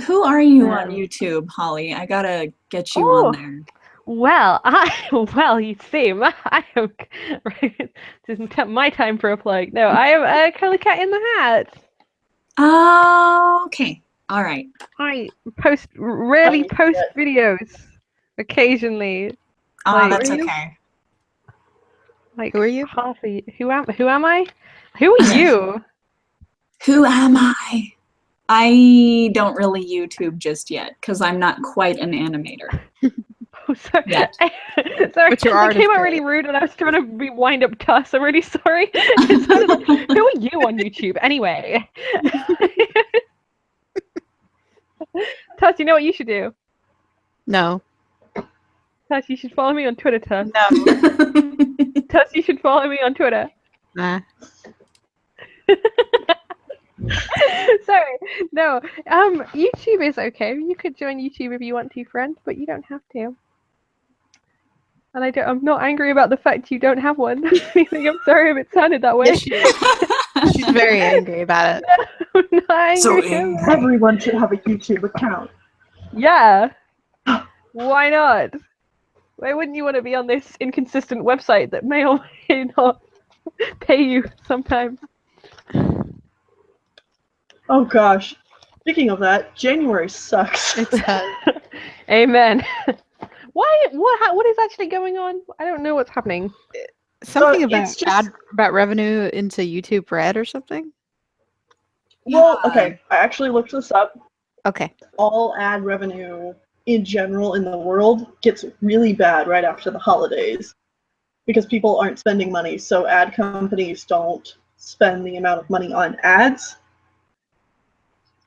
Who are you on YouTube, Holly? I gotta get you on there.
Well, you see, I am. Right, this is my time for a plug. No, I am ColaCatintheHat.
Oh, okay. All right.
I rarely post videos, occasionally.
Oh,
Like,
that's okay.
Like,
Who are you?
Who am I? Who are you?
Who am I? I don't really YouTube just yet because I'm not quite an animator.
Oh, sorry.
Yeah.
Sorry,
But your
that
art
came
is
out really
great.
rude, and I was trying to wind up Tuss. I'm really sorry. It sounded like, who are you on YouTube anyway? Tuss, you know what you should do?
No.
Tuss, you should follow me on Twitter, Tuss.
No.
Tuss, you should follow me on Twitter.
Nah.
Sorry. No. YouTube is okay. You could join YouTube if you want to, friend, but you don't have to. And I'm not angry about the fact you don't have one. I'm sorry if it sounded that way.
Yes, she is. She's very angry about it.
I'm not angry.
So
about
angry.
it.
Everyone should have a YouTube account.
Yeah. Why not? Why wouldn't you want to be on this inconsistent website that may or may not pay you sometimes?
Oh gosh. Speaking of that, January sucks.
It does.
Amen. What is actually going on? I don't know what's happening.
Something
it's
about
just-
about revenue into YouTube Red or something?
Well,
Yeah.
okay, I actually looked this up.
Okay.
All ad revenue in general in the world gets really bad right after the holidays because people aren't spending money, so ad companies don't spend the amount of money on ads.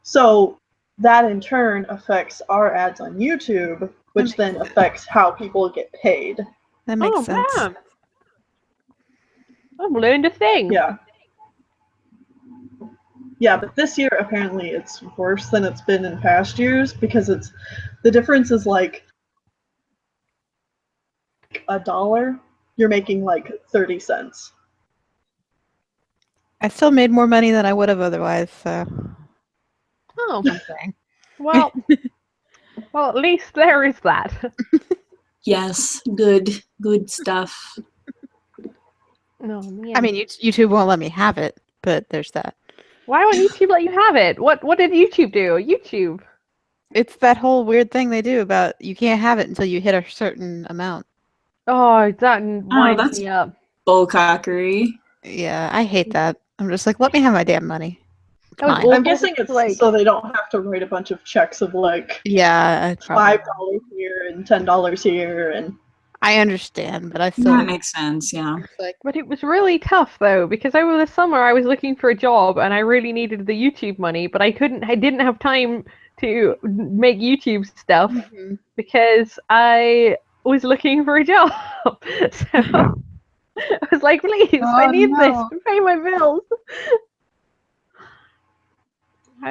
So that in turn affects our ads on YouTube, which then affects how people get paid.
That makes sense.
Damn. I've learned a thing.
Yeah. Yeah, but this year apparently it's worse than it's been in past years because the difference is like $1. You're making like 30 cents.
I still made more money than I would have otherwise, so
Oh,
something.
well, at least there is that.
Yes, good stuff.
No, man.
I mean, YouTube won't let me have it, but there's that.
Why won't YouTube let you have it? What did YouTube do? YouTube.
It's that whole weird thing they do about you can't have it until you hit a certain amount.
Oh, that winds
that's-
me up.
Bullcockery.
Yeah, I hate that. I'm just like, let me have my damn money.
That was
Fine.
awful.
I'm guessing it's
like
so they don't have to write a bunch of checks of like
Yeah,
$5 here and $10 here and
I understand, but I still
That makes sense, yeah.
like
But it was really tough though, because over the summer I was looking for a job and I really needed the YouTube money, but I didn't have time to make YouTube stuff because I was looking for a job. So I was like, please, I need this to pay my bills.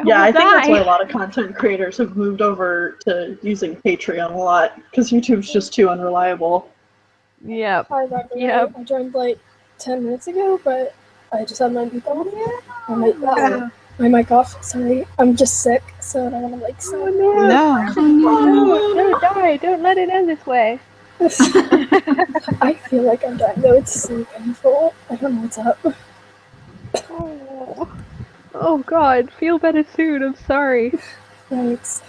yeah, I think that's why a
die.
lot of content creators have moved over to using Patreon a lot because YouTube's just too unreliable.
Yep.
Sorry, by the way,
Yep.
I joined like 10 minutes ago, but I just had my mic off. My mic off. Sorry, I'm just sick, so I don't want to like.
Oh
No.
no! Don't die! Don't let it end this way.
I feel like I'm dying though. It's so painful. I don't know what's up.
Oh God! Feel better soon. I'm sorry.
Thanks.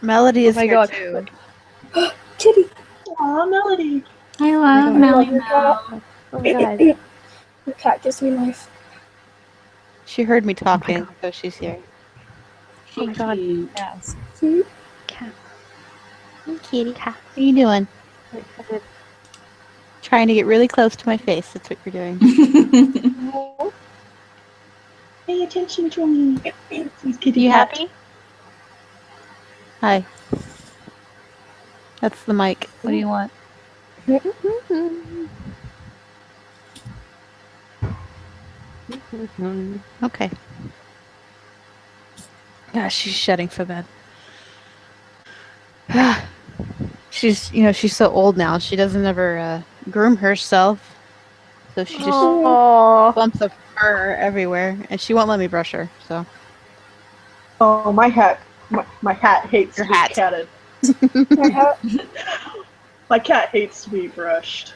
Melody
Oh
is
my
here
God.
too.
Kitty.
Aw, Melody.
I
Oh
love
my
Melly
your
Mel.
cat.
Oh my God.
Your cat gives me life.
She heard me talking, so she's here.
Oh my God.
Yes.
Hmm?
Cat.
Kitty. What are you doing? Trying to get really close to my face. That's what you're doing.
Pay attention to me. Please, kitty
You
cat.
happy? Hi. That's the mic. What do you want? Okay. Gosh, she's shedding so bad. she's so old now. She doesn't ever groom herself. So she just
Oh.
clumps of fur everywhere, and she won't let me brush her. So
Oh, my cat hates
Your
to be
hat.
catted.
My hat.
My cat hates to be brushed.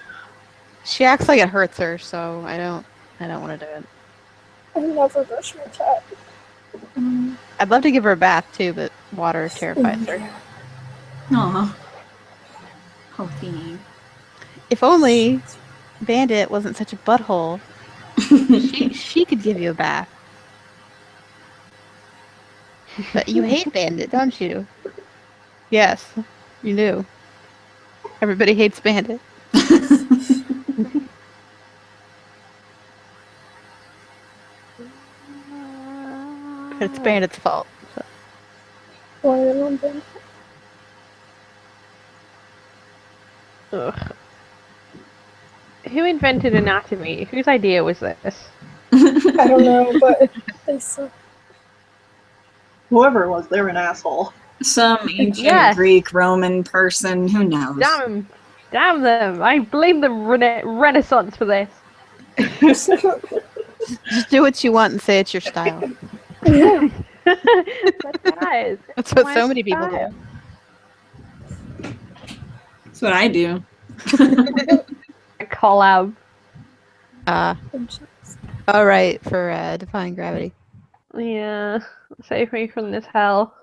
she acts like it hurts her. So I don't want to do it.
I never brush my cat.
I'd love to give her a bath too, but water terrifies her.
Aw. Poor thing.
If only Bandit wasn't such a butthole. she could give you a bath. But you hate Bandit, don't you? Yes, you do. Everybody hates Bandit. But it's Bandit's fault. So.
Why am I
Ugh. Who invented anatomy? Whose idea was this?
I don't know, but they suck.
Whoever it was, they're an asshole.
Some ancient
Yes.
Greek, Roman person, who knows?
Damn them! I blame the Renaissance for this.
Just do what you want and say it's your style.
Yeah.
That's nice.
That's what
My
so many people
style.
do.
That's what I do.
A collab.
All right, for Defying Gravity.
Yeah. Save me from this hell.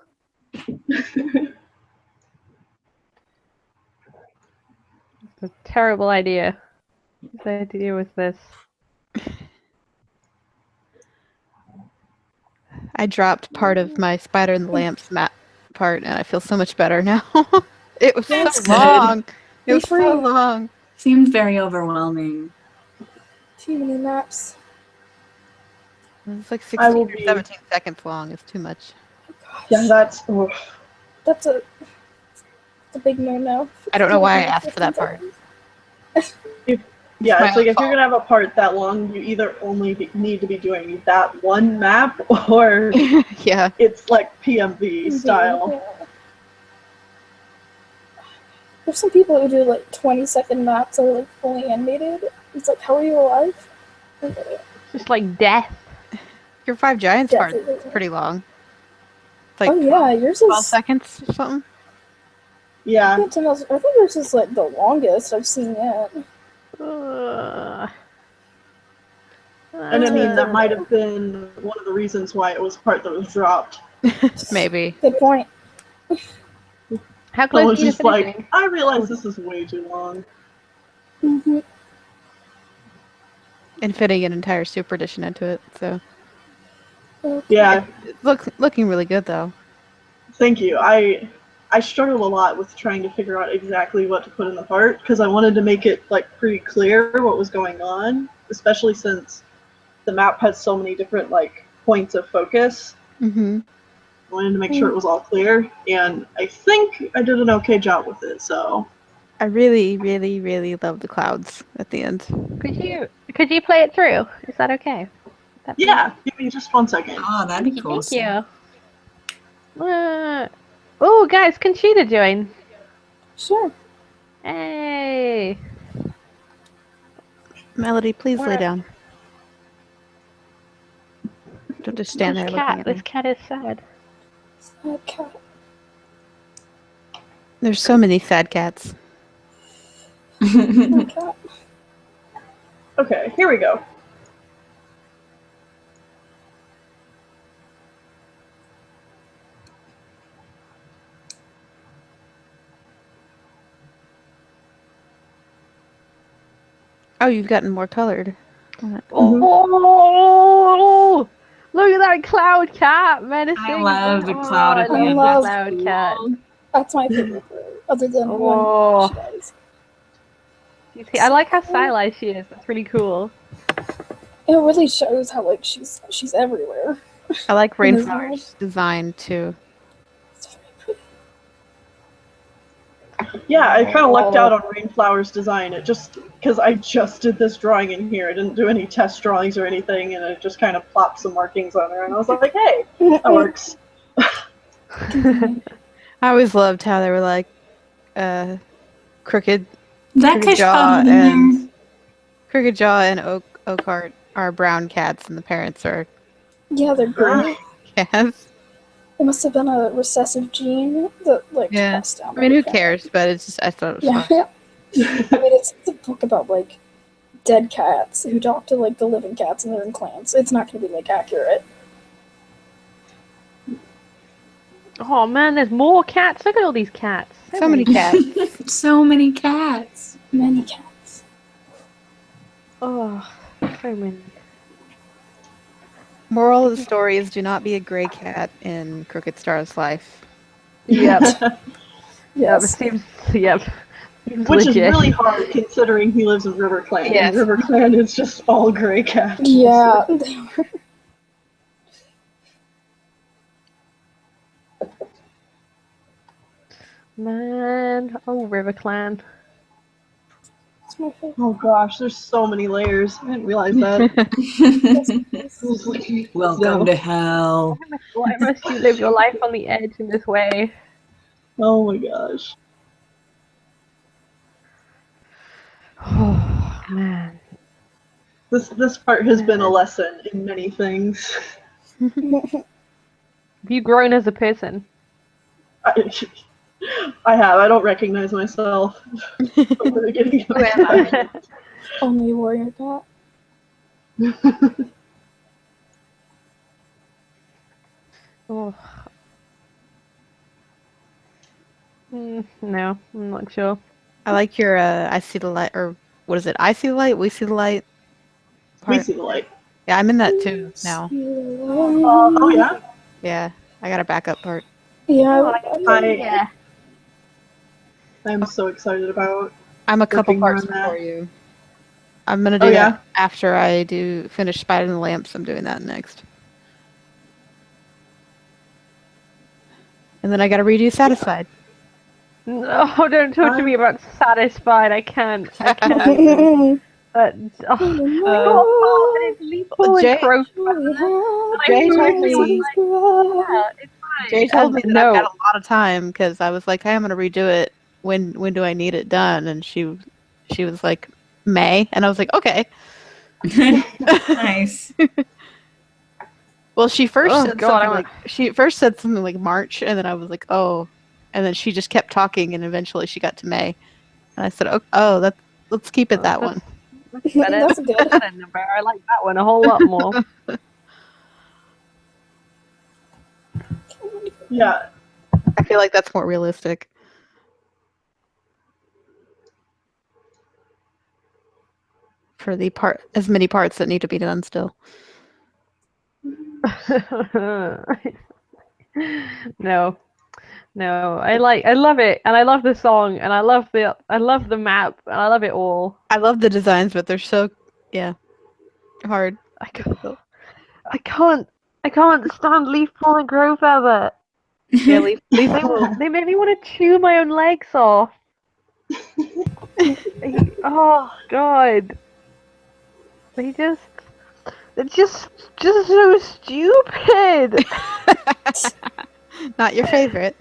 A terrible idea. Whose idea was this?
I dropped part of my Spider in the Lamps map part, and I feel so much better now. It was
That's
so
good.
long. It was
Be free.
so long.
Seemed very overwhelming.
Too many maps.
It was like
I
16
will
or
be-
17 seconds long. It's too much.
Yeah, that's. Oof.
That's a big no-no.
I don't know why I asked for that part.
Yeah,
my
it's like
own
if you're gonna have a part that long, you either only need to be doing that one map, or
Yeah.
it's like PMV style.
Yeah. There's some people who do like 20-second maps that are like fully animated. It's like, how are you alive?
Just like death.
Your Five Giants part
Definitely.
is pretty long. It's like
Oh yeah, yours
12
is.
seconds or something.
Yeah,
I think yours is like the longest I've seen yet.
and I mean that might have been one of the reasons why it was part that was dropped.
Maybe.
Good point.
How
So
close
it's
are you to
just like,
finishing?
I realize this is way too long.
Mm-hmm.
And fitting an entire Super Edition into it. So
Yeah,
it's looking really good though.
thank you. I struggled a lot with trying to figure out exactly what to put in the part because I wanted to make it like pretty clear what was going on, especially since the map had so many different like points of focus.
Mm-hmm.
I wanted to make sure it was all clear, and I think I did an okay job with it. So
I really, really, really love the clouds at the end.
Could you play it through? Is that okay?
yeah, give me just 1 second.
Oh, that'd be cool.
Thank you. Oh, guys, Conchita join.
Sure.
Hey.
Melody, please lay
Where-
down. Don't just stand there looking at me.
This cat is sad.
Sad cat.
There's so many sad cats.
Sad cat.
Okay, here we go.
Oh, you've gotten more colored.
Oh, look at that cloud cat menacing.
I love the cloud at the
I
end.
love
cloud cat.
That's my favorite bird, other than
Oh.
when she dies.
You see, I like how stylized she is. That's really cool.
It really shows how like she's everywhere.
I like
In this
Rainflower's design too.
It's very pretty.
Yeah, I kind of lucked out on Rainflower's design. It just, because I just did this drawing in here. I didn't do any test drawings or anything, and it just kind of plopped some markings on her, and I was like, hey, that works.
I always loved how they were like Crooked
That could
Jaw
come in
and Crooked Jaw and Oakheart are brown cats, and the parents are
Yeah, they're great.
cats.
It must have been a recessive gene that like
Yeah.
passed down.
I mean, who
by the
cares? But it's just I thought it was
cat.
fun.
Yeah. I mean, it's a book about like dead cats who talk to like the living cats and they're in clans. It's not going to be like accurate.
Oh man, there's more cats. Look at all these cats.
So many cats.
so many cats.
Many cats.
Oh, so many.
Moral of the story is: do not be a gray cat in Crooked Star's life.
Yep. Yep.
Yes.
It seems. Yep. Seems
Which is
legit.
really hard considering he lives in River Clan.
Yes.
And River Clan is just all gray cats.
Yeah.
Man, oh River Clan.
It's my favorite.
Oh gosh, there's so many layers. I didn't realize that.
Welcome to hell.
Why must you live your life on the edge in this way?
Oh my gosh.
Oh man.
This part has been a lesson in many things.
Have you grown as a person?
I have. I don't recognize myself from the beginning of the
Only warrior cat.
Oh. No, I'm not sure.
I like your I see the light, or what is it? I see the light, we see the light.
We
part.
see the light.
Yeah, I'm in that too now.
Oh yeah?
Yeah, I got a backup part.
Yeah.
Yeah.
I'm so excited about.
I'm a couple
Working
parts
on that.
before you. I'm gonna do
Oh,
that
yeah?
after I do finish Spider and the Lamps. I'm doing that next. And then I gotta redo Satisfied.
No, don't talk to me about satisfied. I can't. I can't. But
Jay- Jay told me. Jay told me that
no.
I've got a lot of time because I was like, "Hey, I'm gonna redo it. When do I need it done?" And she was like, "May," and I was like, "Okay."
Nice.
Well, she first
Oh,
said
God,
something she first said something like March, and then I was like, "Oh," and then she just kept talking, and eventually she got to May, and I said, "Oh, let's keep it that one."
That's good.
I like that one a whole lot more.
Yeah.
I feel like that's more realistic. For the as many parts that need to be done still.
No, I love it, and I love the song, and I love the map, and I love it all.
I love the designs, but they're so hard.
I can't stand Leafpool and Growfeather.
Yeah, leave
They made me want to chew my own legs off. Oh God, they're just so stupid.
Not your favorite.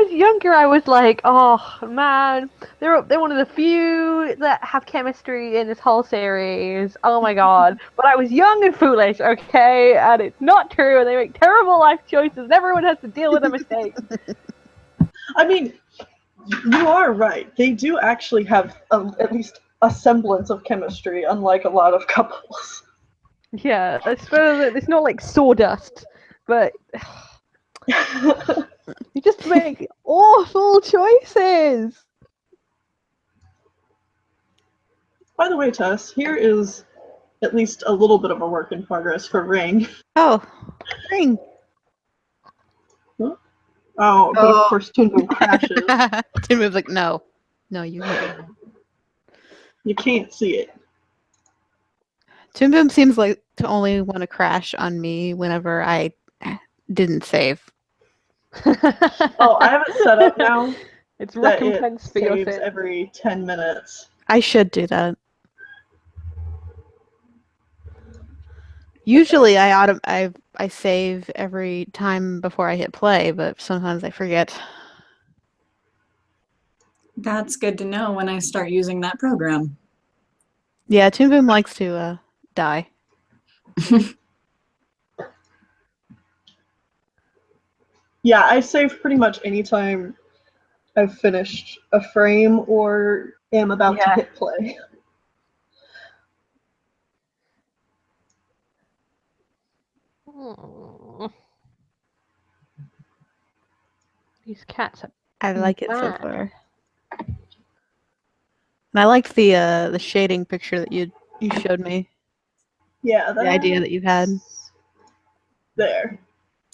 was younger, I was like, oh man, they're one of the few that have chemistry in this whole series. Oh my god! But I was young and foolish, okay, and it's not true. And they make terrible life choices. And everyone has to deal with their mistakes.
I mean, you are right. They do actually have at least a semblance of chemistry, unlike a lot of couples.
Yeah, I suppose it's not like sawdust, but you just make awful choices.
By the way, Tess, here is at least a little bit of a work in progress for Ring.
Oh, ring.
Oh, but of course Toon Boom crashes.
Toon Boom's like, no, you hate me.
You can't see it.
Toon Boom seems like to only want to crash on me whenever I didn't save.
Oh, I have it set up now.
It's
that it
recompense for your
saves
sin.
every 10 minutes.
I should do that. Usually I save every time before I hit play, but sometimes I forget.
That's good to know when I start using that program.
Yeah, Toon Boom likes to die.
Yeah, I save pretty much anytime I've finished a frame or am about to hit play.
Aw. These cats are
I like it so
bad.
far. And I liked the shading picture that you showed me.
Yeah,
The idea that you had.
There.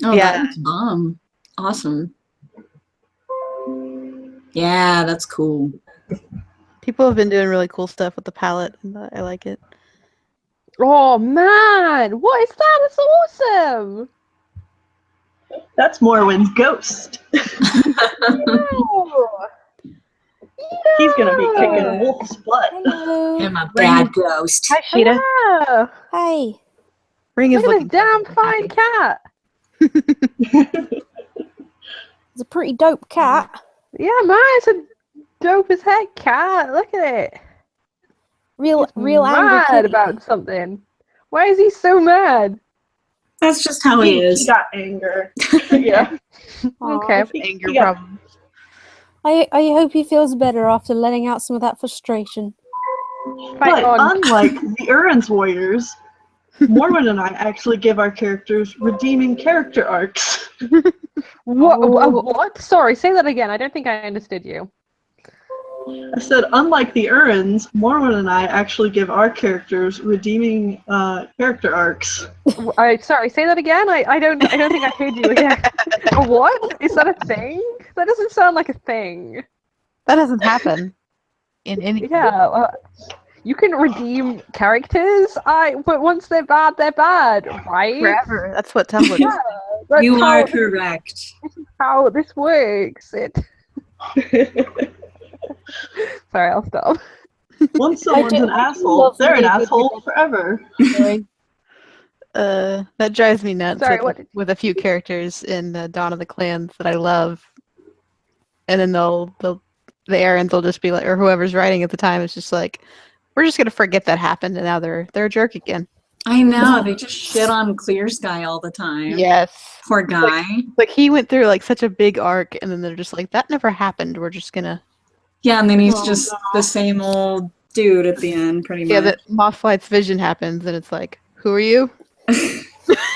Oh,
Yeah.
that's bomb. Awesome. Yeah, that's cool.
People have been doing really cool stuff with the palette, and I like it.
Oh man, what is that? It's awesome.
That's Morwyn's ghost.
Oh.
He's gonna be kicking Wolf's butt.
Hello.
I'm a bad ghost.
Hi, Sheeta.
Hello.
Hey.
Ring is
Look at
looking
this damn fine cat.
It's a pretty dope cat.
Yeah, man, it's a dope as heck cat. Look at it.
Real
He's
angry
mad
kitty.
about something. Why is he so mad?
That's just how he
He
is.
got anger. Yeah.
Okay.
anger
He got-
problem.
I hope he feels better after letting out some of that frustration.
Fight
But
on.
unlike the Uran's Warriors, Morwyn and I actually give our characters redeeming character arcs.
What? Sorry, say that again. I don't think I understood you.
I said, unlike the Urans, Morwyn and I actually give our characters redeeming character arcs.
Sorry, say that again. I don't think I heard you again. What? Is that a thing? That doesn't sound like a thing.
That doesn't happen in any.
Yeah, you can redeem characters. But once they're bad, right?
Forever. That's what Tumblr
Yeah,
is.
that's
You
how,
are correct.
how this works. Sorry, I'll stop.
Once someone's an asshole,
love
they're an
really good
asshole forever.
Sorry.
That drives me nuts.
Sorry,
with,
what did-
with a few characters in Dawn of the Clans that I love, and then the Errands will just be like, or whoever's writing at the time is just like, we're just gonna forget that happened, and now they're a jerk again.
I know, they just shit on Clear Sky all the time.
Yes.
Poor guy.
Like he went through like such a big arc, and then they're just like, that never happened. We're just gonna.
Yeah, and then he's
Oh,
just
no.
the same old dude at the end, pretty
Yeah,
much.
that Mothflight's vision happens, and it's like, who are you?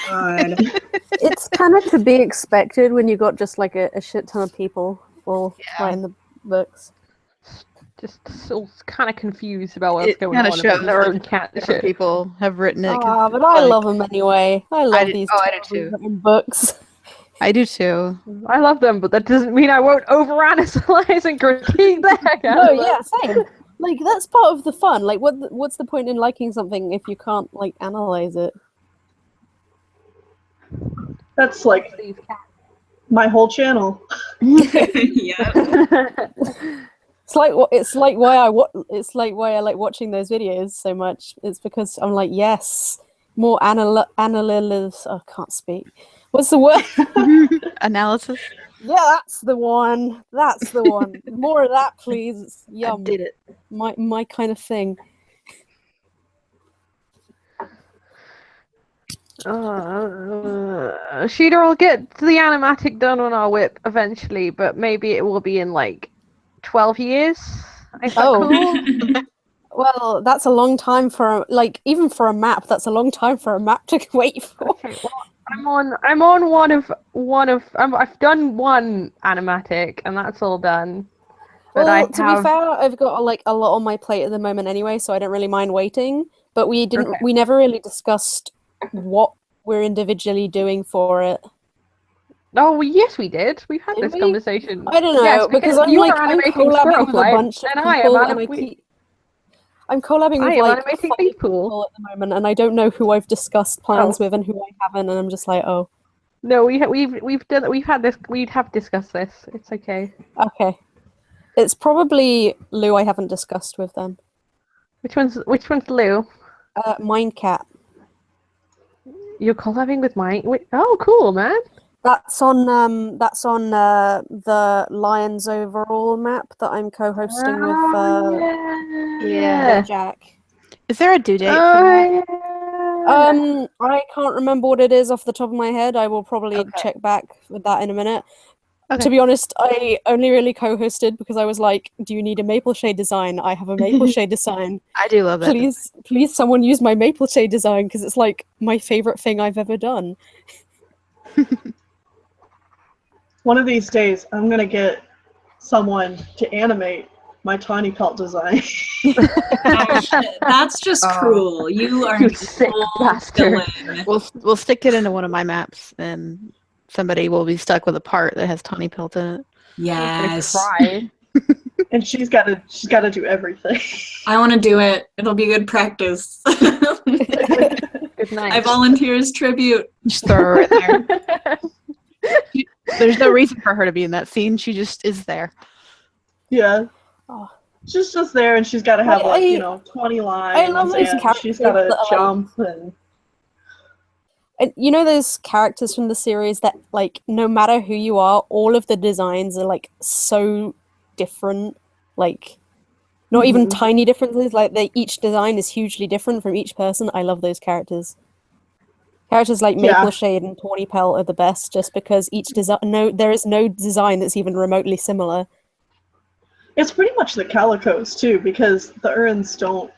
God.
It's kind of to be expected when you got just like a shit ton of people all
Yeah.
writing the books.
Just so kind of confused about what's
It
going
kinda
on
shows
about their own
that
cat
Different
shit.
people have written it. 'cause
Ah, but
it's
I
like-
love them anyway. I love
do-
these
oh, I do
terribly
too.
written books.
I do too.
I love them, but that doesn't mean I won't overanalyze and critique the heck out
No,
of them.
yeah, same. Like that's part of the fun. Like, what's the point in liking something if you can't like analyze it?
That's like
These
my whole channel.
Yeah.
It's like why I like watching those videos so much. It's because I'm like, yes, more analysis. I can't speak. What's the word?
Analysis.
Yeah, that's the one. That's the one. More of that, please. It's
I
yum.
did it.
My kind of thing.
Sheeta, I'll get the animatic done on our whip eventually, but maybe it will be in like 12 years. Is that
Oh.
cool?
Well, that's a long time for even for a map. That's a long time for a map to wait for.
Okay, well, I'm on I've done one animatic and that's all done. But
Well,
I
to
have
be fair, I've got a lot on my plate at the moment anyway, so I don't really mind waiting. But we didn't.
Okay.
We never really discussed what we're individually doing for it.
Oh, yes, we did. We've had
Did
this
we?
conversation.
I don't know
Yes,
because I'm
you
like
are
I'm
animating
collabing with a
Squirrelflight,
bunch of
and
people,
I am
I'm collabing
I
with
am
like
animating
5
people.
people at the moment, and I don't know who I've discussed plans
Oh.
with and who I haven't, and I'm just like, oh,
No, we have discussed this. It's okay.
okay. It's probably Lou I haven't discussed with then.
Which one's Lou?
Mindcat.
You're collabing with mine. Oh, cool, man.
That's on the Lions overall map that I'm co-hosting with Jack.
Is there a due date for that?
I can't remember what it is off the top of my head. I will probably
Okay.
check back with that in a minute.
Okay.
To be honest, I only really co-hosted because I was like, do you need a maple shade design? I have a maple shade design.
I do love that.
Please someone use my maple shade design because it's like my favorite thing I've ever done.
One of these days, I'm gonna get someone to animate my tiny pelt design.
That's just cruel. You are
You
an
sick
evil
bastard.
villain.
We'll stick it into one of my maps, and somebody will be stuck with a part that has Tawny Pelt in it.
Yes.
Cry.
And she's gotta do everything.
I want to do it. It'll be good practice.
Good night.
I volunteer as tribute.
Just throw her in there. There's no reason for her to be in that scene. She just is there.
Yeah.
Oh.
She's just there, and she's got to have 20 lines.
love those
and
characters
she's got
that
to
are,
jump and.
And you know those characters from the series that, like, no matter who you are, all of the designs are, like, so different. Like, not even tiny differences. Like, each design is hugely different from each person. I love those characters. Characters like Maple Shade and Tawny Pelt are the best just because each design... there is no design that's even remotely similar.
It's pretty much the calicos, too, because the Urns don't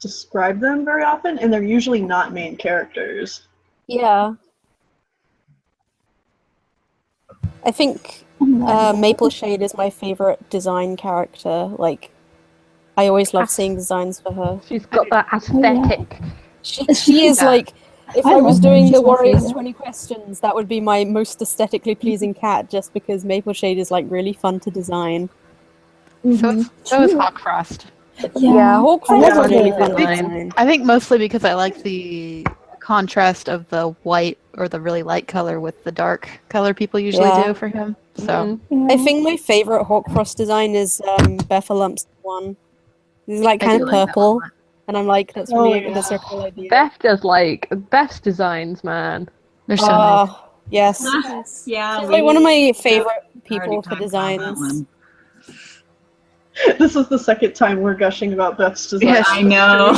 describe them very often, and they're usually not main characters.
Yeah. I think Maple Shade is my favorite design character. Like, I always love seeing designs for her.
She's got that aesthetic.
She is like, if I was doing the Warriors 20 questions, that would be my most aesthetically pleasing cat, just because Maple Shade is like really fun to design.
So is Hawkfrost.
Yeah,
Hawkfrost is really
it.
fun to design.
I think mostly because I like the contrast of the white or the really light color with the dark color people usually do for him. So
I think my favorite Hawkfrost design is Bethlelump's one. He's like kind of purple, and I'm like, that's really that's a cool idea.
Beth does like best designs, man.
they're so nice.
Yes.
Yeah.
She's like one of my favorite
already
people for
talked about that
designs.
one.
This is the second time we're gushing about Beth's design.
Yes, I know.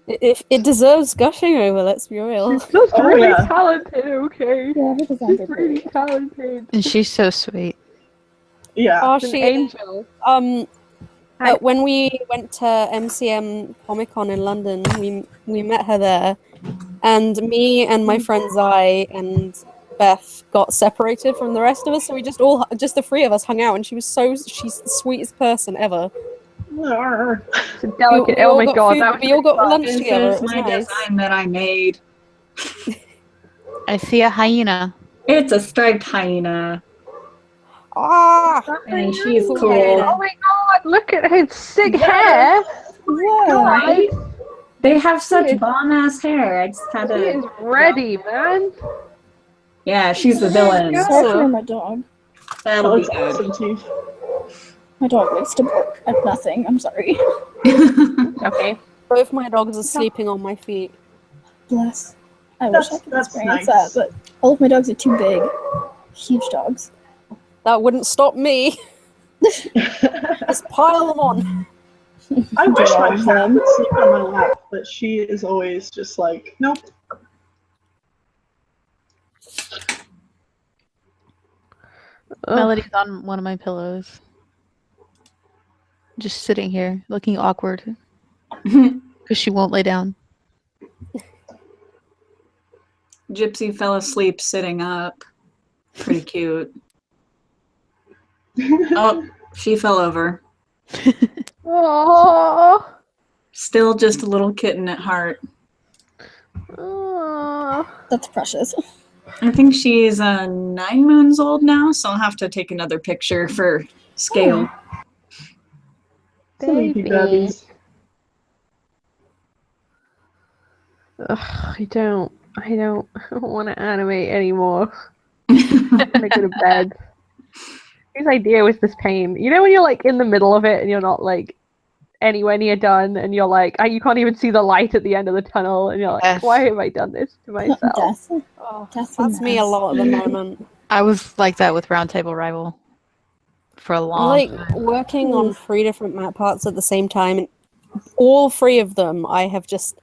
If it deserves gushing over, let's be real.
She's
Oh,
really
yeah.
talented, okay?
Yeah, her designs are
She's really
great.
talented.
And she's so sweet.
Yeah.
Oh,
She's an angel.
When we went to MCM Comic Con in London, we met her there, and me and my friend Zai and Beth got separated from the rest of us, so we just the three of us hung out, and she's the sweetest person ever.
It's a delicate.
We
Oh
all
my
got
god,
food-
that was
we all got lunch
This
together.
is
It was
my
nice.
design that I made.
I see a hyena.
It's a striped hyena.
Ah,
And she's
cool.
cool.
Oh my god, look at his sick hair!
Yeah.
Right? They have such
Yes.
bomb-ass hair. I just had
He is
to...
ready, man.
Yeah, she's the villain.
Sorry for my dog.
That
That'll be
looks
good.
awesome, too.
My dog likes to bark at nothing. I'm sorry.
Okay.
both my dogs are sleeping on my feet.
Bless. I wish I could experience that, but all of my dogs are too big. Huge dogs.
That wouldn't stop me. Just pile them on.
I wish my
Drown
cat
them.
would sleep on my lap, but she is always just like, nope.
Melody's on one of my pillows. Just sitting here, looking awkward. Because she won't lay down.
Gypsy fell asleep sitting up. Pretty cute. Oh, she fell over.
Oh.
Still just a little kitten at heart.
That's precious.
I think she's 9 moons old now, so I'll have to take another picture for scale.
Sleepy
Baby.
babies.
Ugh, I don't want to animate anymore. I'm gonna go to bed. Whose idea was this pain? You know when you're like in the middle of it and you're not like anywhere near done, and you're like, you can't even see the light at the end of the tunnel, and you're like,
Yes.
why have I done this to myself?
Death.
Oh,
Death
that's me a
mess.
lot at the moment.
I was like that with Roundtable Rival for a
I'm
long
like
time.
working on 3 different map parts at the same time, and all 3 of them I have just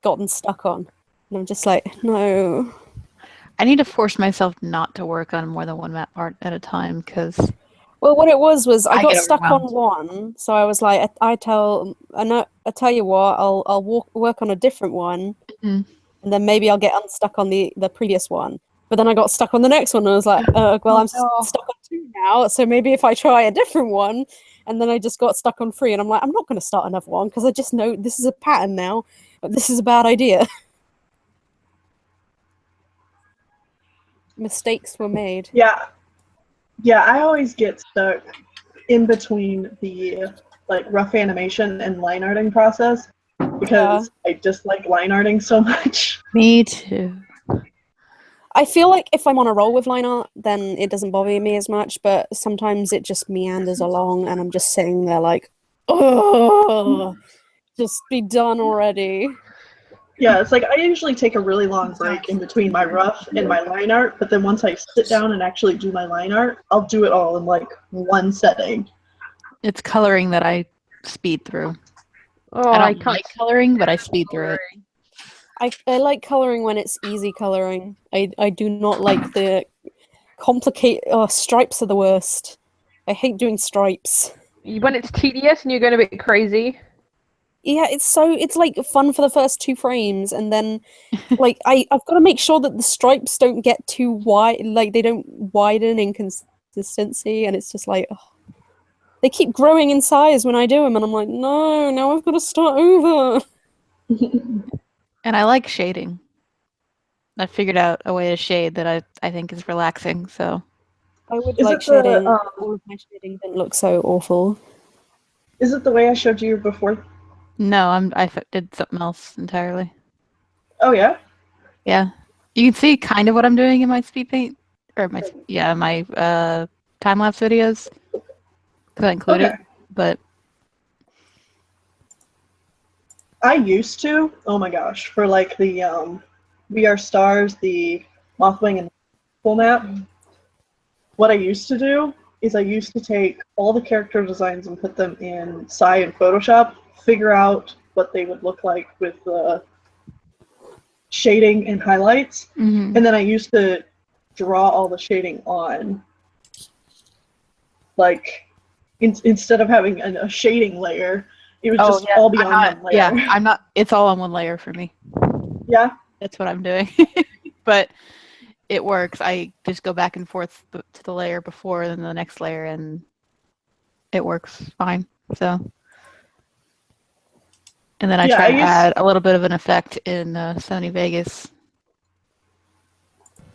gotten stuck on. And I'm just like, no.
I need to force myself not to work on more than one map part at a time because
Well, what it was I
I
got
get
stuck on
overwhelmed.
one, so I was like, I tell you what, I'll work on a different one,
Mhm.
and then maybe I'll get unstuck on the previous one. But then I got stuck on the next one, and I was like, well, I'm stuck on 2 now, so maybe if I try a different one, and then I just got stuck on 3, and I'm like, I'm not going to start another one because I just know this is a pattern now. But this is a bad idea. Mistakes were made.
Yeah. Yeah, I always get stuck in between the like rough animation and line arting process because I just like line arting so much.
Me too.
I feel like if I'm on a roll with line art, then it doesn't bother me as much, but sometimes it just meanders along and I'm just sitting there like, oh, just be done already.
Yeah, it's like I usually take a really long break in between my rough and my line art, but then once I sit down and actually do my line art, I'll do it all in like one setting.
It's coloring that I speed through.
Oh,
I don't like coloring, but I speed through it.
I like coloring when it's easy coloring. I do not like the complicated... Oh, stripes are the worst. I hate doing stripes.
When it's tedious and you're going a bit crazy.
Yeah, it's like fun for the first 2 frames, and then like I've got to make sure that the stripes don't get too wide, like they don't widen in consistency, and it's just like, oh. They keep growing in size when I do them, and I'm like, no, now I've got to start over.
And I like shading. I figured out a way to shade that I think is relaxing, so.
I would
Is
like
it the,
shading. All of my shading didn't look so awful.
Is it the way I showed you before?
No, I did something else entirely.
Oh yeah?
Yeah. You can see kind of what I'm doing in my speed paint, or my time-lapse videos, because I include it, but
I used to, oh my gosh, for like the We Are Stars, the Mothwing and full map, what I used to do is I used to take all the character designs and put them in SAI and Photoshop, figure out what they would look like with the shading and highlights, and then I used to draw all the shading on. Like, instead of having a shading layer, it would just all be on one layer.
Yeah, it's all on one layer for me.
Yeah?
That's what I'm doing. But it works. I just go back and forth to the layer before and then the next layer, and it works fine. So, and then I try to add a little bit of an effect in Sony Vegas.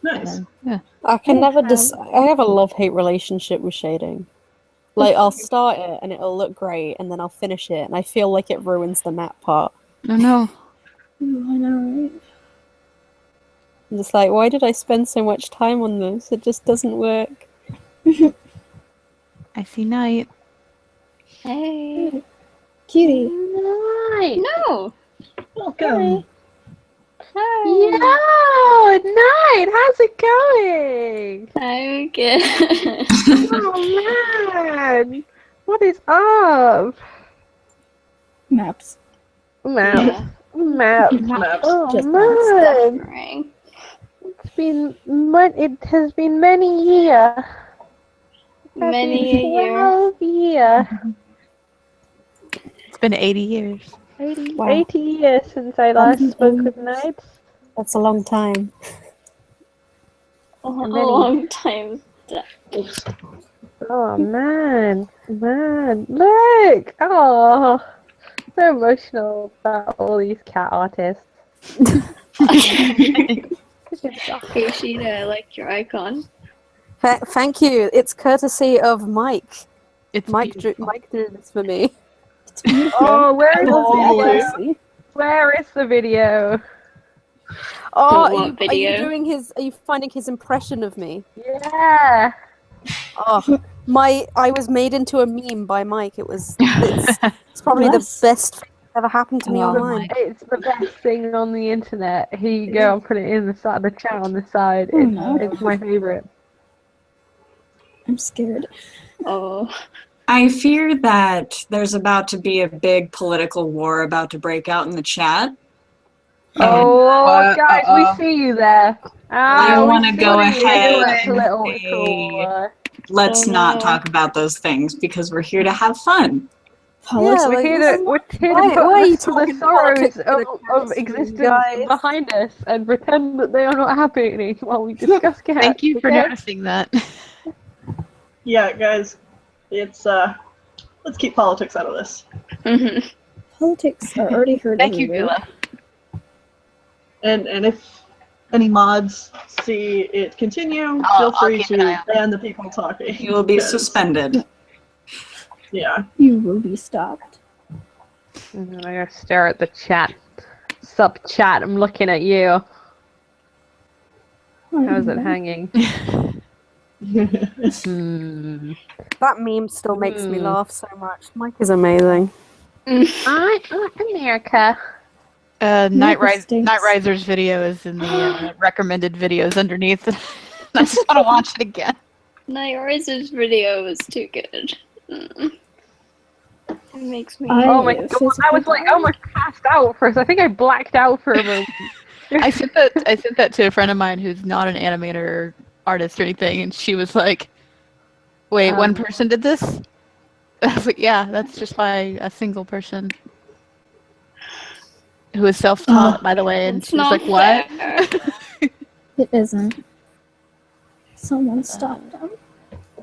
Nice.
Yeah.
I can never I have a love-hate relationship with shading. Like, I'll start it and it'll look great, and then I'll finish it, and I feel like it ruins the map part.
Oh no.
I know, right?
I'm just like, why did I spend so much time on this? It just doesn't work.
I see Night.
Hey. Cutie.
Night.
No.
Welcome.
Yo, Night, how's it going?
I'm good.
Oh man, what is up?
Maps.
Maps.
Yeah.
Maps.
Maps.
Oh
Just
man,
Ring.
it has been many years.
Many a year.
12 years.
It's been 80 years.
80,
Wow.
80 years since I
That's
last spoke
an
with
80
Night.
That's a long time.
A
many-
long time.
Oh man, look! Oh, so emotional about all these cat artists.
Hey Sheena, I like your icon.
Thank you. It's courtesy of Mike.
It's
Mike
beautiful.
drew this for me.
It's beautiful.
Oh, where is
Oh,
the video?
Honestly.
Where is the video?
Oh,
What
are you
video?
doing his? Are you finding his impression of me?
Yeah.
Oh, I was made into a meme by Mike. It's probably the
Nice.
best thing that ever happened to me
Oh,
online.
It's the best thing on the internet. Here you go. I'll put it in the side, the chat on the side.
Oh, no.
It's my favorite.
I'm scared.
Oh.
I fear that there's about to be a big political war about to break out in the chat.
Oh, guys, we see you there.
I
we
want to
see
go
you
ahead
doing
and
political
say,
war.
let's
Oh,
not
no.
talk about those things because we're here to have fun.
Politics.
Yeah,
We're
like,
here
this
to,
is-
we're here
why-
to put
why are you
the
talking
sorrows
politics in a
of
chat stream,
existence
guys?
behind us and pretend that they are not happening while we discuss cats.
Thank you for
okay?
noticing that.
Yeah, guys, it's let's keep politics out of this.
Mhm.
Politics are already heard
Thank you,
everywhere.
Villa.
And if any mods see it continue,
I'll
feel free
keep an eye
to
on
ban the people talking.
You will be
because-
suspended.
Yeah.
You will be stopped.
I'm gonna stare at the chat. Sup, chat? I'm looking at you. How's it hanging? Hmm.
That meme still makes me
Hmm.
laugh so much. Mike is amazing.
I America.
United States.
Night Riser's video is in the recommended videos underneath. I just want to watch it again.
Night Riser's video was too good. It makes me.
Oh my god!
physically
I was like almost passed out first. I think I blacked out for a moment.
I sent that to a friend of mine who's not an animator or artist or anything, and she was like, "Wait, one person did this?" I was like, "Yeah, that's just by a single person who is self-taught, by the way." And
It's
she was
not
like, "What?"
fair.
It isn't. Someone stopped them.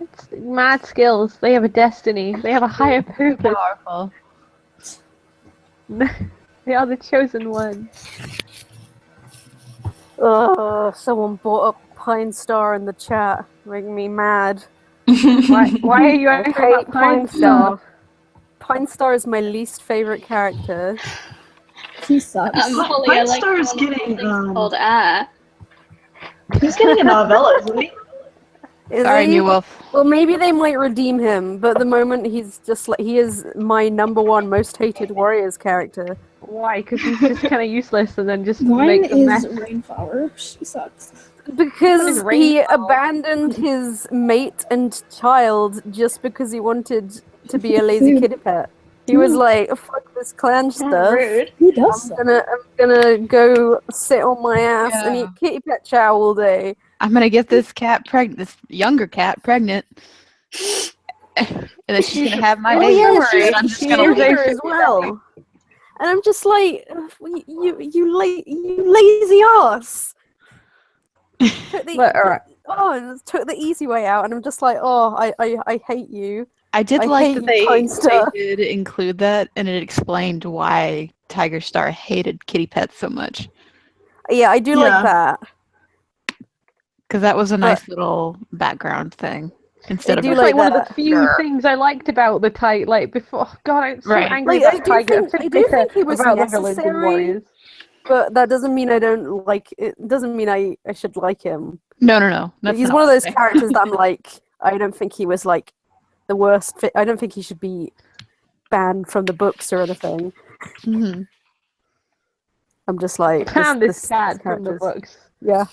It's mad skills. They have a destiny. They have a higher purpose.
Powerful.
They are the chosen ones.
Someone brought up Pine Star in the chat, making me mad.
Why are you angry about Pine Star?
Pine Star is my least favorite character.
He sucks.
Holly, I
Pine
like
Star's
one of the
getting,
things called Ah.
He's getting a novella, isn't he?
Is
Sorry,
he?
New Wolf.
Well, maybe they might redeem him, but at the moment he's just like he is my #1 most hated Warriors character.
Why? Because he's just kind of useless and then just
Mine
makes a mess.
is Rainflower. She sucks.
Because
What is
he
Rainfall?
abandoned his mate and child just because he wanted to be a lazy
Dude.
kitty pet. He was like, "Fuck this clan stuff.
Rude.
He does suck.
I'm gonna go sit on my ass and
Yeah.
eat kitty pet chow all day."
I'm gonna get this cat pregnant, this younger cat pregnant, and then she's gonna have my
Oh,
baby.
yeah,
and I'm just
she
gonna
is
Later as well. And I'm just like, you lazy ass. Took the-
But, alright.
and took the easy way out, and I'm just like, oh, I hate you.
I did
I
like
hate
that
you,
they
Pine Star.
did include that, and it explained why Tiger Star hated kitty pets so much.
Yeah, I do
Yeah.
like that.
Because that was a nice little background thing. Instead
I
of
do
It's
like
like one of
that.
the few things I liked about the title. Like before, God, I'm so
Right.
angry
Like, I
about
do
Tiger.
think-
I'm so
I do
bitter
think he was
about the villains in
necessary.
Warriors.
But that doesn't mean I don't like. It doesn't mean I should like him.
no. That's
He's
not
one of
what I'm
those
saying.
characters that I'm like. I don't think he was like the worst. I don't think he should be banned from the books or anything.
Mhm.
I'm just like
Found this cat from the
characters-
books.
Yeah.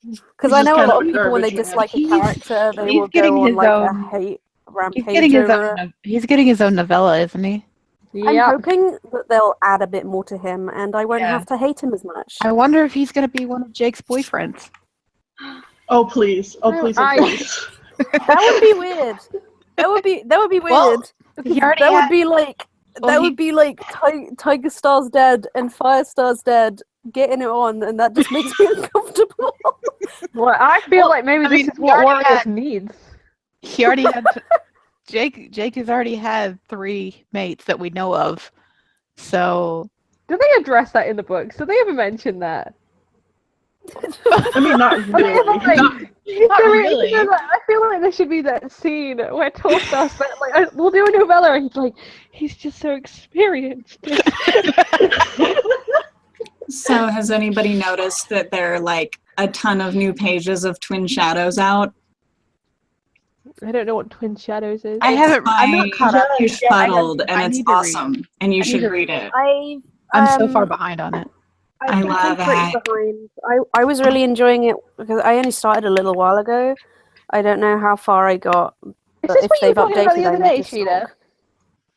Because
He's
I
just
know a
kind
lot
of
of people when they
garbage man.
dislike a
He's-
character, they
he's
will
getting
go on
his
like
own-
a hate
He's
rampage
getting his
over it.
own. He's getting his own novella, isn't he?
I'm
Yeah.
hoping that they'll add a bit more to him, and I won't
Yeah.
have to hate him as much.
I wonder if he's gonna be one of Jake's boyfriends.
Oh please! Oh
No,
please! Oh
I-
please!
That would be weird. That would be weird.
Well,
because
he already
that
had-
would be like
well,
that
he-
would be like Tiger Star's dead and Firestar's dead, getting it on, and that just makes me uncomfortable.
Well, I feel
Well,
like maybe
I
this
mean,
is
he
what
already
Warriors
had-
needs.
He already had. Jake has already had 3 mates that we know of. So
Do they address that in the books? Do they ever mention that?
I mean, not
Are they
really.
ever like,
not really.
I feel like there should be that scene where Tolstoy said, like, we'll do a novella, and he's like, he's just so experienced.
So has anybody noticed that there are like a ton of new pages of Twin Shadows out?
I don't know what Twin Shadows is.
I haven't. I'm
By
not caught up.
Hush
yet. I
Puddled, and
I
it's
need to read
awesome, and you
I need
should
to
read it.
I'm so far behind on it.
I
think
love
I'm pretty
it.
behind. I was really enjoying it because I only started a little while ago. I don't know how far I got.
Is
but
this
if
what you were
they've
talking about
updated,
the other
I
day,
need to
Sheeta?
stalk.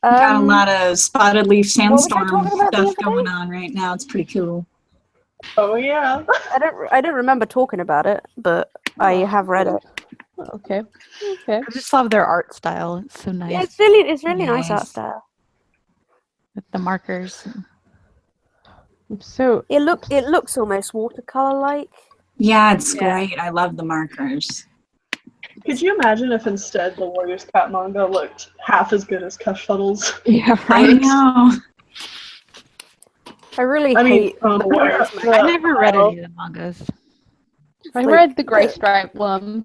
Got a lot of spotted leaf
was I
sandstorm
talking about the
stuff
other day?
going on right now. It's pretty cool.
Oh yeah.
I don't remember talking about it, but I have read it.
Okay. Okay.
I just love their art style. It's so nice.
Yeah, it's really nice art
Nice.
style.
With the markers.
So
It looks almost watercolor like.
Yeah, it's
Yeah.
great. I love the markers.
Could you imagine if instead the Warriors Cat manga looked half as good as Cushfuddles?
yeah,
I
right.
know.
I really
I mean,
hate the Warriors.
the-
I never read
well,
any of the mangas.
I
Like,
read the Grey Stripe one.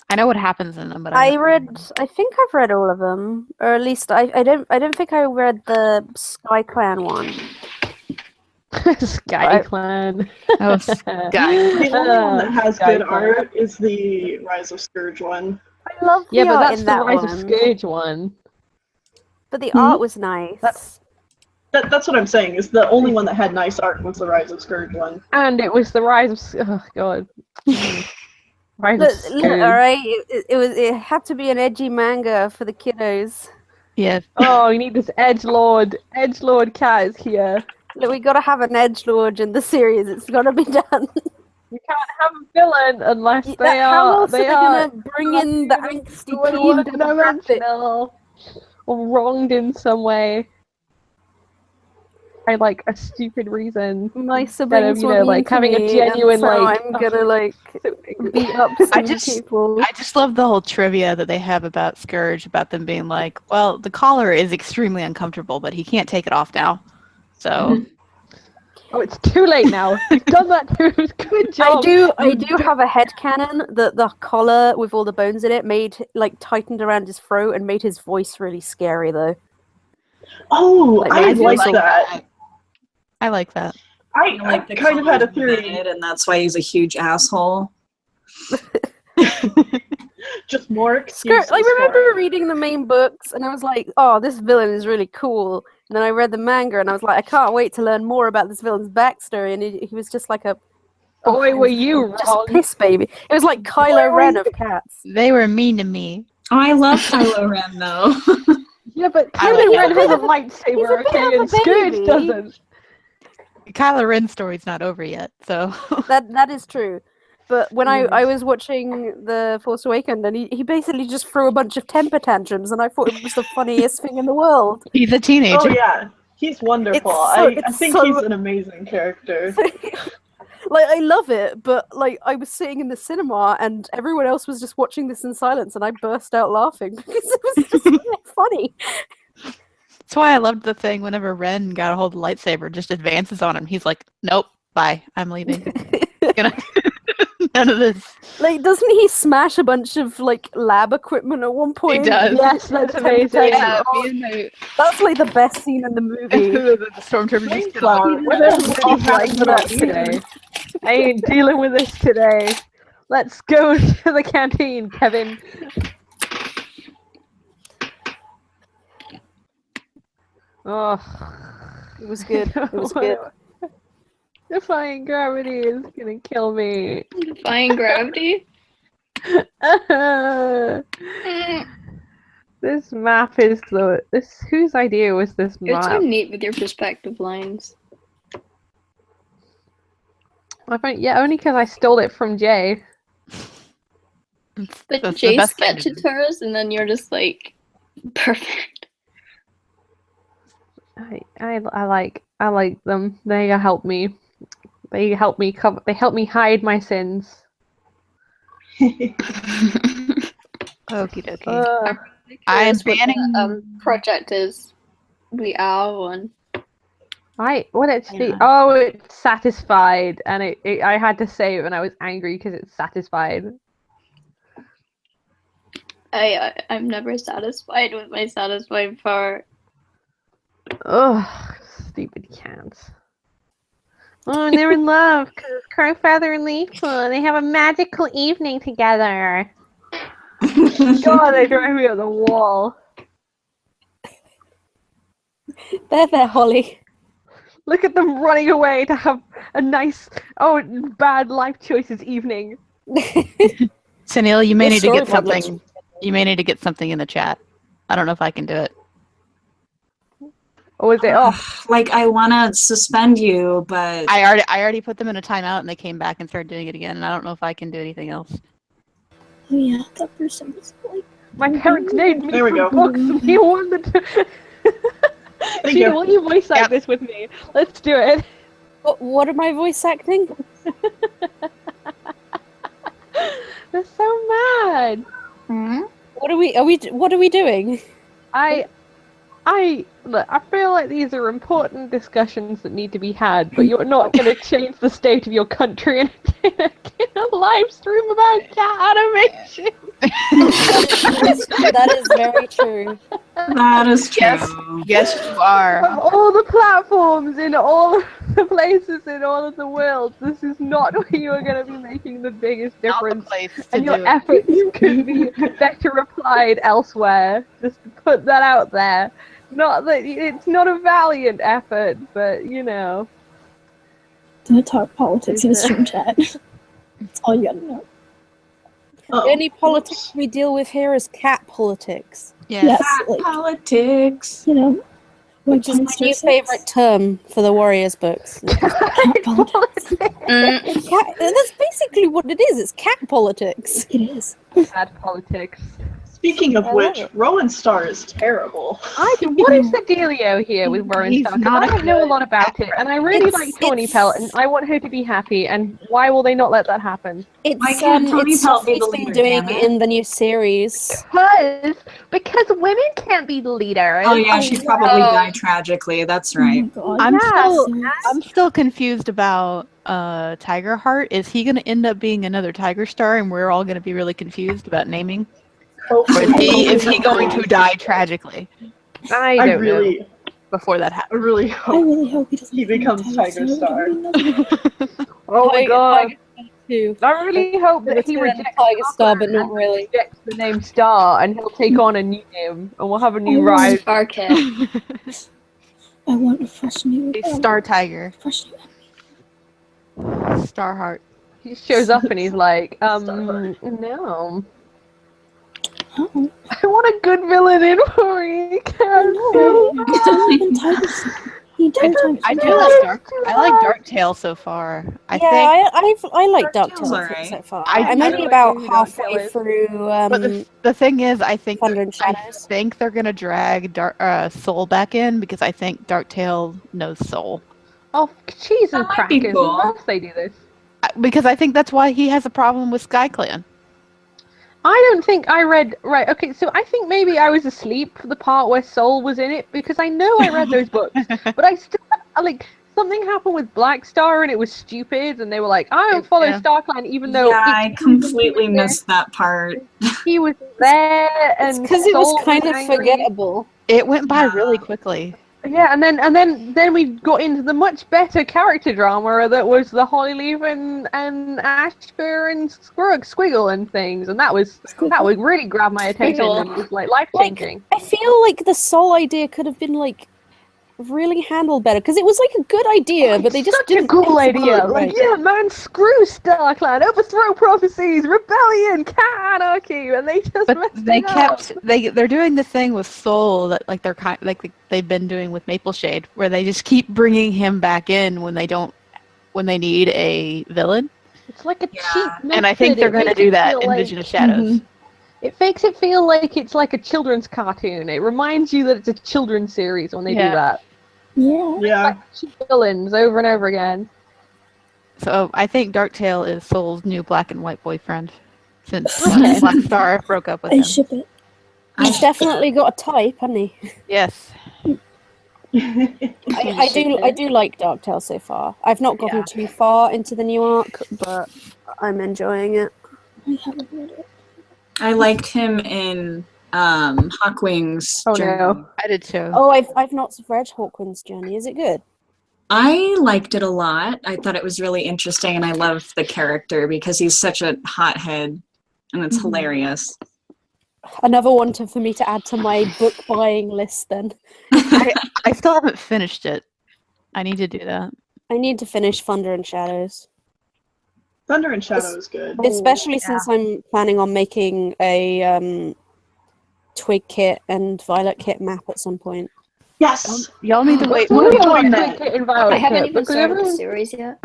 I know what happens in them, but
I
haven't
read. I think I've read all of them, or at least I don't think I read the Sky Clan one.
Sky
Right.
Clan.
Oh, Sky.
The only one that has
Sky
good
Clan.
art is the Rise of Scourge one.
I love the
Yeah, but
art
that's
in
the
that
Rise
one.
of Scourge one.
But the art was nice.
That's what I'm saying. Is the only one that had nice art was the Rise of Scourge one.
And it was the Rise of... Oh, God. Rise
Look,
of
look,
Scourge.
all right. It had to be an edgy manga for the kiddos.
Yeah.
Oh, you need this edgelord. Edgelord cat is here.
Look, we gotta have an edgelord in the series. It's gotta be done.
You can't have a villain unless they
How
are...
else are
They
they
are
gonna bring in the angsty teen demographic?
one-dimensional or wronged in some way. By, like, a stupid reason.
My siblings
you
were
know,
mean
like,
to
having a
me,
genuine,
and so
like,
I'm gonna like beat up some people.
I just love the whole trivia that they have about Scourge, about them being like, well, the collar is extremely uncomfortable, but he can't take it off now. So
Oh, it's too late now. You've done that too. Good job.
I do have a headcanon that the collar with all the bones in it made like tightened around his throat and made his voice really scary though.
Oh,
Like,
I
I
like
like
that.
I like that.
I
Like the
kind of had a
colors
theory.
in it, and that's why he's a huge asshole.
Just more
Skirt,
excuses.
I
for
remember
it.
reading the main books and I was like, oh, this villain is really cool. And then I read the manga and I was like, I can't wait to learn more about this villain's backstory. And he was just like a
Boy,
it
were
was
you
just
wrong.
piss baby. It was like Kylo Ren of cats.
They were mean to me.
Oh, I love Kylo Ren though.
Yeah, but
I
Kylo
like
Ren
that.
has a
He's a
lightsaber,
bit
okay,
of a
and Scourge
baby.
doesn't.
Kylo Ren's story's not over yet, so
That is true. But when I was watching The Force Awakens, and he basically just threw a bunch of temper tantrums, and I thought it was the funniest thing in the world.
he's a teenager.
Oh yeah, he's wonderful. I
it's
think
so-
he's an amazing character.
Like, I love it, but like I was sitting in the cinema, and everyone else was just watching this in silence, and I burst out laughing because it was just really funny.
That's why I loved the thing whenever Ren got a hold of the lightsaber, just advances on him. He's like, nope, bye, I'm leaving. None of this.
Like, doesn't he smash a bunch of like lab equipment at one point?
does.
Yes, that's amazing.
Yeah, me and the,
That's like the best scene in the movie.
the stormtrooper just get on.
Flamethrower. We're not like that today. I ain't dealing with this today. Let's go to the canteen, Kevin. Oh,
It was good. It was good.
Defying gravity is gonna kill me.
Defying gravity?
This map is whose idea was this
You're
map?
too neat with your perspective lines.
Yeah, only because I stole it from Jay.
But
That's the
Jay
best thing to
sketched
do.
hers, and then you're just like, perfect.
I like them. They help me. They help me cover. They help me hide my sins.
Okie dokie.
Ugh.
I am
Curious what
banning.
the project is. We are one.
What actually?
Yeah.
Oh, it's satisfied, and I had to save, and I was angry because it's satisfied.
I'm never satisfied with my satisfied part.
Ugh, stupid cats. Oh, and they're in love because Crowfeather and Leafpool. They have a magical evening together. God, they drive me up the wall.
There, Holly.
Look at them running away to have a nice, bad life choices evening.
Sunil, you may
This
need to get
storyboard looks-
something. You may need to get something in the chat. I don't know if I can do it.
Or was it off?
Like, I want to suspend you, but
I already put them in a timeout, and they came back and started doing it again. And I don't know if I can do anything else.
Oh yeah, that person was like,
My parents named me
There we
for
go.
books, and he wanted to.
Thank
Sheena,
you.
will you voice act
Yep.
this with me? Let's do it.
What am I voice acting?
They're so mad.
What are we doing?
Look, I feel like these are important discussions that need to be had, but you're not going to change the state of your country in a live stream about cat animation.
That is very true.
that is true.
Yes, you are.
Of all the platforms in all of the places in all of the world, this is not where you are going to be making the biggest
Not the
difference.
place to
And
do
your
it.
efforts could be better applied elsewhere. Just to put that out there. Not that it's not a valiant effort, but you know.
don't talk politics in a stream chat. That's all you gotta know.
The only politics we deal with here is cat politics.
Yes, like,
Politics.
you know,
Which is my new favorite term for the Warriors books.
cat politics.
That's basically what it is. It's cat politics.
It is.
Bad politics.
Speaking of
I
which,
love it.
Rowan Star is terrible.
What is the dealio here with Rowan
He's
Star? 'Cause
not
I
a
don't know a
good
lot about it, and I really like Tony Pelt, and I want her to be happy. And why will they not let that happen?
It's
Why can't Tony
it's
Pelt be the
Sophie's been
leader,
doing
damn
it
it?
in the new series.
Because women can't be the leaders.
Oh yeah, she probably
Oh.
died tragically. That's
Oh my
right.
god.
I'm still confused about Tiger Heart. Is he going to end up being another Tiger Star, and we're all going to be really confused about naming? Or is he going to die tragically
I
I
don't know.
really,
before that
I
happens?
really
I
hope
really hope he doesn't.
he becomes Tiger Star.
Oh my god.
Too.
I really hope that he
Return
rejects
Tiger Star,
Star
but not really.
rejects the name Star, and he'll take on a new name, and we'll have a new
Oh.
rise.
Arcade.
I want a fresh new.
Star Tiger.
Fresh new.
Star Heart.
He shows up and he's like,
Starheart.
no.
Uh-oh.
I want a good villain in for you.
No, it's not even Tiger Star. He died time.
I do like Dark. I like Dark Tail so far. I think.
I like
Dark
DuckTales
Tail's alright.
so far.
I
I'm
do
only
like
about
Dark
halfway
Tail.
through.
But the thing is, I think
Thunder and
I
Shadows.
think they're gonna drag Soul back in because I think Dark Tail knows Soul.
Oh, cheese and
That might be
crackers.
cool.
Unless they do this.
Because I think that's why he has a problem with SkyClan.
I don't think I read right. Okay, so I think maybe I was asleep for the part where Soul was in it because I know I read those books, but I still like something happened with Black Star and it was stupid, and they were like, I don't follow
Yeah.
StarClan even though
Yeah, I
it's-
completely missed that part.
he was there,
It's
and
because it was
Soul
kind of
angry.
forgettable.
It went by
Yeah.
really quickly.
Yeah, and then we got into the much better character drama that was the Hollyleaf and Ashbear and Squiggle and things, and that would really grab my attention
Squiggle.
and was like life changing.
I feel like the Soul idea could have been like really handled better because it was like a good idea, but they just
Such
didn't
a cool
execute
idea.
it
Like,
right.
yeah, man, screw StarClan, overthrow prophecies, rebellion, cat anarchy, and they just
But
messed
they
it
kept
up.
they're doing the thing with Soul that like they've been doing with Maple Shade, where they just keep bringing him back in when they need a villain.
It's like a
Yeah.
cheap method.
And I think they're
It
going to
makes
do
it
that
feel
in
like-
Vision of Shadows.
It makes it feel like it's like a children's cartoon. It reminds you that it's a children's series when they do
Yeah.
that.
Yeah.
Yeah.
Cheap villains over and over again.
So I think Darktail is Soul's new black and white boyfriend, since
Okay.
Black Star broke up with
I
him.
ship it.
He's definitely got a type, hasn't he?
Yes.
I do like Darktail so far. I've not gotten too far into the new arc, but I'm enjoying it.
I haven't read it.
I liked him in Hawkwing's
Oh
journey.
no.
I did too.
Oh, I've not read Hawkwind's Journey. Is it good?
I liked it a lot. I thought it was really interesting, and I love the character because he's such a hothead, and it's hilarious.
Another one for me to add to my book buying list. Then
I still haven't finished it. I need to do that.
I need to finish Thunder and Shadows,
Thunder and Shadow is good.
especially since I'm planning on making a Twig Kit and Violet Kit map at some point.
Yes.
Y'all need to wait.
We're
Really
doing
like
that.
it in Violet
I haven't
Kit,
even
because
started the
everyone-
series yet.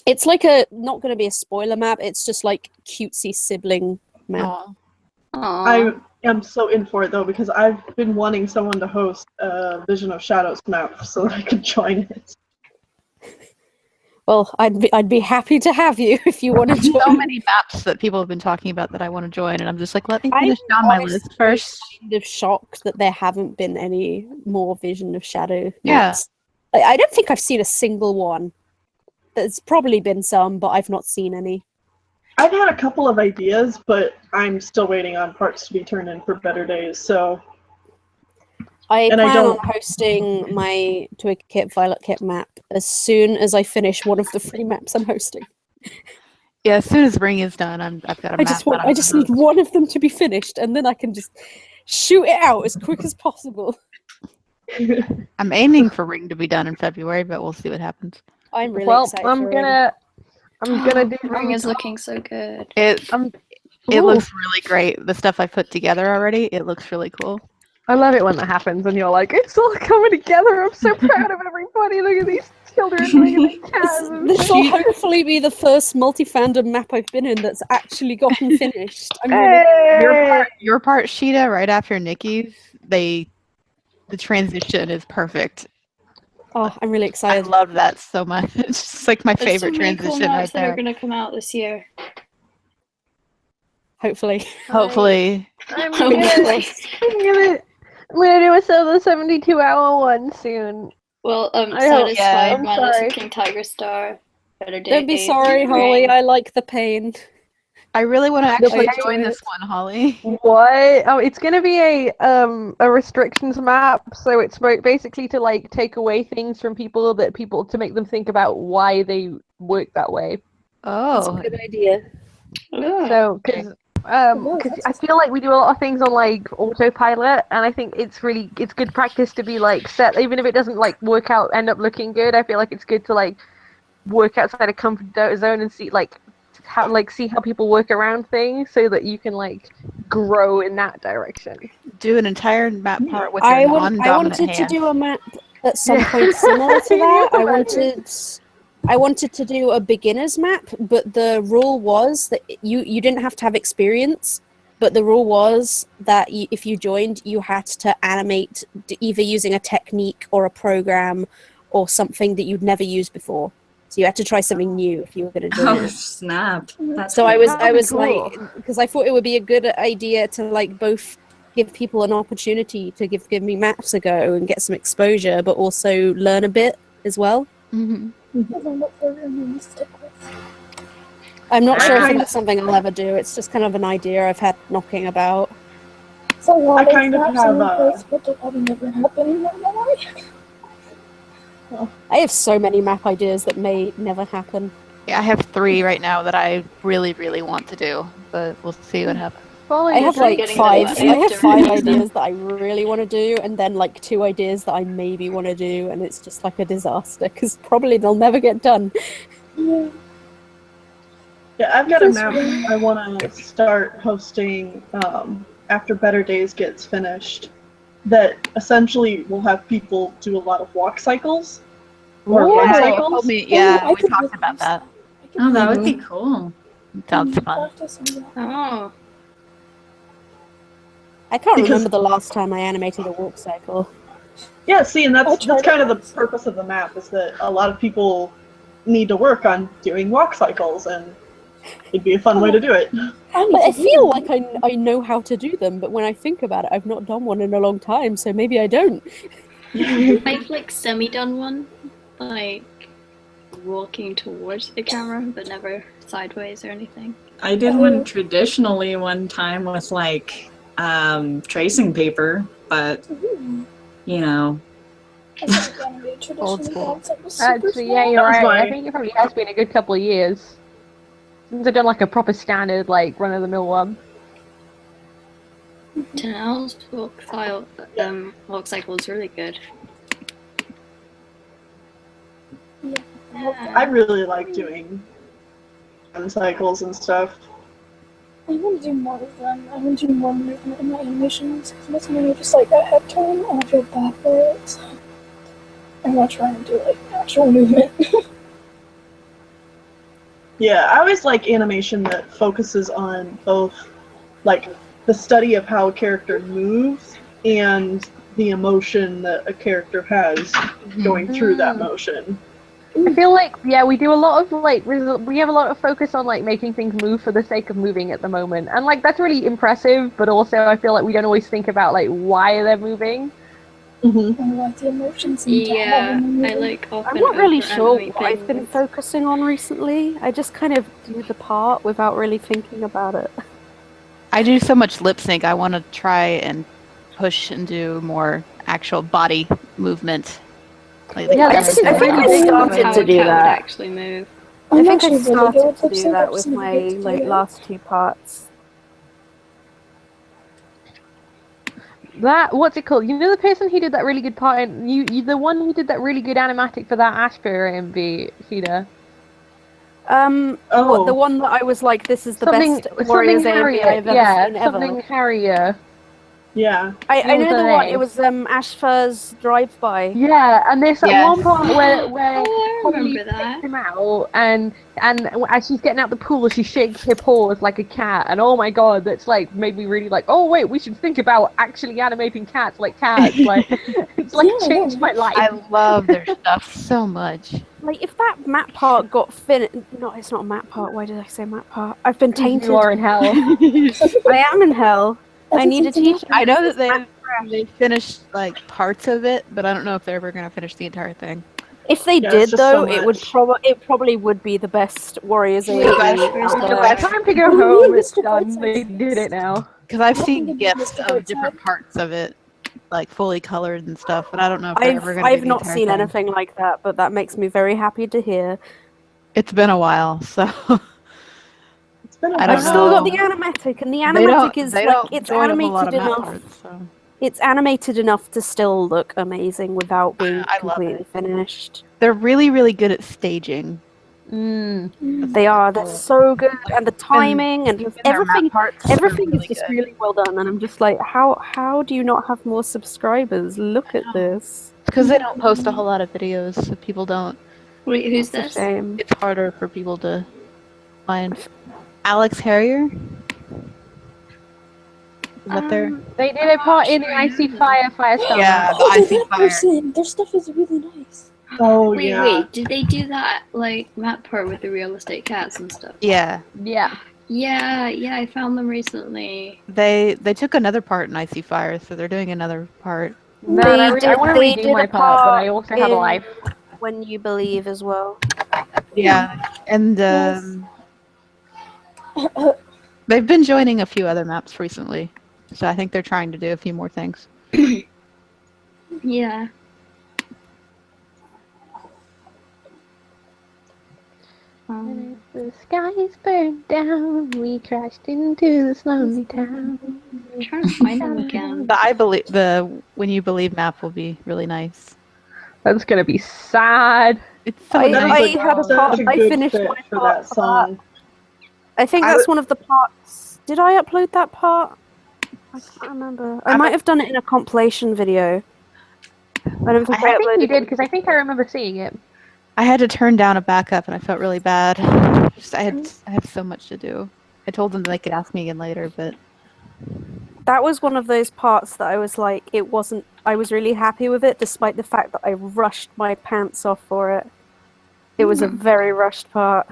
It's like not going to be a spoiler map. It's just like cutesy sibling map.
Aw.
I am so in for it though because I've been wanting someone to host a Vision of Shadows map so that I could join it.
Well, I'd be happy to have you if you want to
There's
join.
so many maps that people have been talking about that I want to join, and I'm just like, let me finish
I'm
down my
honestly
list first.
kind of shocked that there haven't been any more Vision of Shadow
Yeah.
maps. I don't think I've seen a single one. There's probably been some, but I've not seen any.
I've had a couple of ideas, but I'm still waiting on parts to be turned in for better days. So
I
And I
plan on
don't-
hosting my Twig Kit Violet Kit map as soon as I finish one of the 3 maps I'm hosting.
Yeah, as soon as Ring is done, I've got a map.
I just need one of them to be finished, and then I can just shoot it out as quick as possible.
I'm aiming for Ring to be done in February, but we'll see what happens.
I'm really
Well,
excited.
I'm
for Ring.
gonna do
Ring is looking so good.
It
Ooh.
looks really great. The stuff I put together already, it looks really cool.
I love it when that happens and you're like, it's all coming together. I'm so proud of everybody. Look at these children. Look at these cats.
This will hopefully be the first multi-fandom map I've been in that's actually gotten finished. I'm really
Your part, Sheeta, right after Nikki's, the transition is perfect.
I'm really
I
excited.
love that so much. It's just like my
There's
favorite
so many cool
transition right
maps that are
there.
gonna come out this year.
Hopefully.
Hopefully.
I'm
Hopefully.
gonna do a solo 72-hour one soon.
Well,
I hope-
Satisfied,
yeah, I'm
My
sorry.
List of King Tiger Star, Better Day.
Don't be sorry, Holly.
Ring.
I like the pain.
I really want to actually
Okay.
join this one, Holly.
What? Oh, it's gonna be a restrictions map, so it's basically to like take away things from people to make them think about why they work that way.
That's
Oh,
a good idea.
Ooh.
So, because I feel like we do a lot of things on like autopilot, and I think it's good practice to be like set, even if it doesn't like end up looking good. I feel like it's good to like work outside a comfort zone and see how people work around things, so that you can like grow in that direction.
do an entire map part with your
I
non-dominant
wanted to
hand.
do a map at some point similar to that. I wanted to do a beginner's map, but the rule was that you didn't have to have experience, but the rule was that if you joined, you had to animate either using a technique or a program or something that you'd never used before. So you had to try something new if you were going to join.
Oh snap! That's
So I
cool.
was
cool.
like, because I thought it would be a good idea to like both give people an opportunity to give me maps a go and get some exposure, but also learn a bit as well.
Mhm.
I learned what program you want to stick with.
I'm not
I
sure if
kind
that's something I'll ever do. It's just kind of an idea I've had knocking about.
So a lot
I kind of
maps
have
on
a-
Facebook that probably never happen in real life.
I have so many map ideas that may never happen.
Yeah, I have 3 right now that I really, really want to do, but we'll see what happens.
Follow
I
your
have like
getting
five.
better
I have
after
5
reading them.
ideas that I really want to do, and then like 2 ideas that I maybe want to do, and it's just like a disaster because probably they'll never get done.
Yeah.
Yeah, I've got a
This
map
one.
I want to start hosting after Better Days gets finished. That essentially will have people do a lot of walk cycles or run
Yeah, you
cycles.
told me.
Oh,
Yeah,
I
we
could
talked about
use
that.
I could
Oh, that
use
would be cool.
Sounds fun.
practice on that.
Oh,
I can't
Because-
remember the last time I animated a walk cycle.
Yeah, see, and
I
that's
tried
kind
it
of the
once.
purpose of the map is that a lot of people need to work on doing walk cycles, and it'd be a fun way to do it.
But I feel like I know how to do them, but when I think about it, I've not done one in a long time, so maybe I don't.
I've like semi-done one, like walking towards the camera, but never sideways or anything.
I did one traditionally one time with like tracing paper, but you know,
I think the animated tradition
Old school.
involves like a super
Actually,
small.
yeah, you're
That was
right. I
my-
think it probably has been a good couple of years since I've done like a proper standard, like run-of-the-mill one.
Tanel's walk cycle is really good.
I really like doing run cycles and stuff.
I want to do more of them. I want to do more movement in my animations because most of them are just like a head turn and I feel bad for it. So I want to try and do like actual movement.
Yeah, I always like animation that focuses on both, like, the study of how a character moves and the emotion that a character has going through that motion.
I feel like, yeah, we do a lot of like we have a lot of focus on like making things move for the sake of moving at the moment, and like that's really impressive. But also, I feel like we don't always think about like why they're moving.
Mm-hmm.
I like the emotions. And
Yeah, I like often
I'm not really sure
overanimate
what I've been
things.
focusing on recently. I just kind of do the part without really thinking about it.
I do so much lip sync. I want to try and push and do more actual body movement. Like,
Yeah,
I
that's
think I
really
started
how
to
a
do
cat would
that.
actually move.
I
I'm
think I
actually really good
started
with
to
lip
do
sync.
that
I've
with
just never
my
been able to do
like
it.
last 2 parts.
That what's it called? You know the person who did that really good part, and you the one who did that really good animatic for that Ashbear MV, Sheeta.
What, the one that I was like, this is the best
Something
Warriors AMV
Harrier,
I've ever
yeah,
seen ever.
something Harrier.
Yeah.
I
What was
know
the
the one.
name?
It was Ashfur's drive-by.
Yeah, and there's that
Yes.
one part where
Oh, I
Holly
remember that.
takes him out, and as she's getting out the pool, she shakes her paws like a cat, and oh my god, that's like made me really like, oh wait, we should think about actually animating cats like cats. Like it's like
Yeah,
changed my life.
I love their stuff so much.
Like, if that map part got finished... No, it's not a map part. Why did I say map part? I've been tainted.
You are in hell.
I am in hell. I need a teacher.
I know that they finished like parts of it, but I don't know if they're ever gonna finish the entire thing.
If they
Yeah, it's
did,
just
though,
so
it would
much.
probably would be the best Warriors
Wait,
AMV
where's
out
the
there.
best?
Time to go
Well,
home.
we
It's
missed the
done.
bright
They
side
did it
first.
now.
Because I've
Nothing
seen
to do
gifs
with the
of
bright
different
side.
parts of it, like fully colored and stuff, but I don't know if they're ever gonna do
I've
the
not
entire
seen
thing.
anything like that, but that makes me very happy to hear.
It's been a while, so
It's been a
I
while.
don't
I've still got
know.
the animatic, and the
they
animatic is
they
like
don't
it's
join a whole lot
animated
of map
enough.
parts, so
It's animated enough to still look amazing without being
I love
completely
it.
finished.
They're really, really good at staging.
They are. They're so good, and the timing and just
Even their map
everything.
parts are
Everything
really
is just
good.
really well done, and I'm just like, how do you not have more subscribers? Look at this.
Because they don't post a whole lot of videos, so people don't.
Wait, who's
It's a
this?
shame.
It's harder for people to find. Alex Harrier? Is that there?
They did a part in the Icy Firestorm.
Yeah, the
Oh, they're
Icy
that
Fire.
person. Their stuff is really nice.
Oh,
Wait,
yeah.
wait, did they do that like map part with the real estate cats and stuff?
Yeah,
Yeah.
Yeah, I found them recently.
they took another part in Icy Fire, so they're doing another part.
No,
They
I want to
they
redo
did
my
a
part, but I
part
also have a
in
life.
When You Believe as well.
Yeah, and they've been joining a few other maps recently, so I think they're trying to do a few more things.
Yeah.
The sky is burned down. We crashed into this lonely town.
I'm trying to find them again.
The When You Believe map will be really nice.
That's gonna be sad.
It's so
I
nice.
had a
Such
part.
a
I
good
finished
fit
my
for
part
that
for
song.
I think that's one of the parts. Did I upload that part? I can't remember. I might have done it in a compilation video. I don't think I
I think
uploaded
you did
it.
because I think I remember seeing it.
I had to turn down a backup, and I felt really bad. I have so much to do. I told them that they could ask me again later, but
That was one of those parts that I was like, it wasn't. I was really happy with it, despite the fact that I rushed my pants off for it. It was a very rushed part.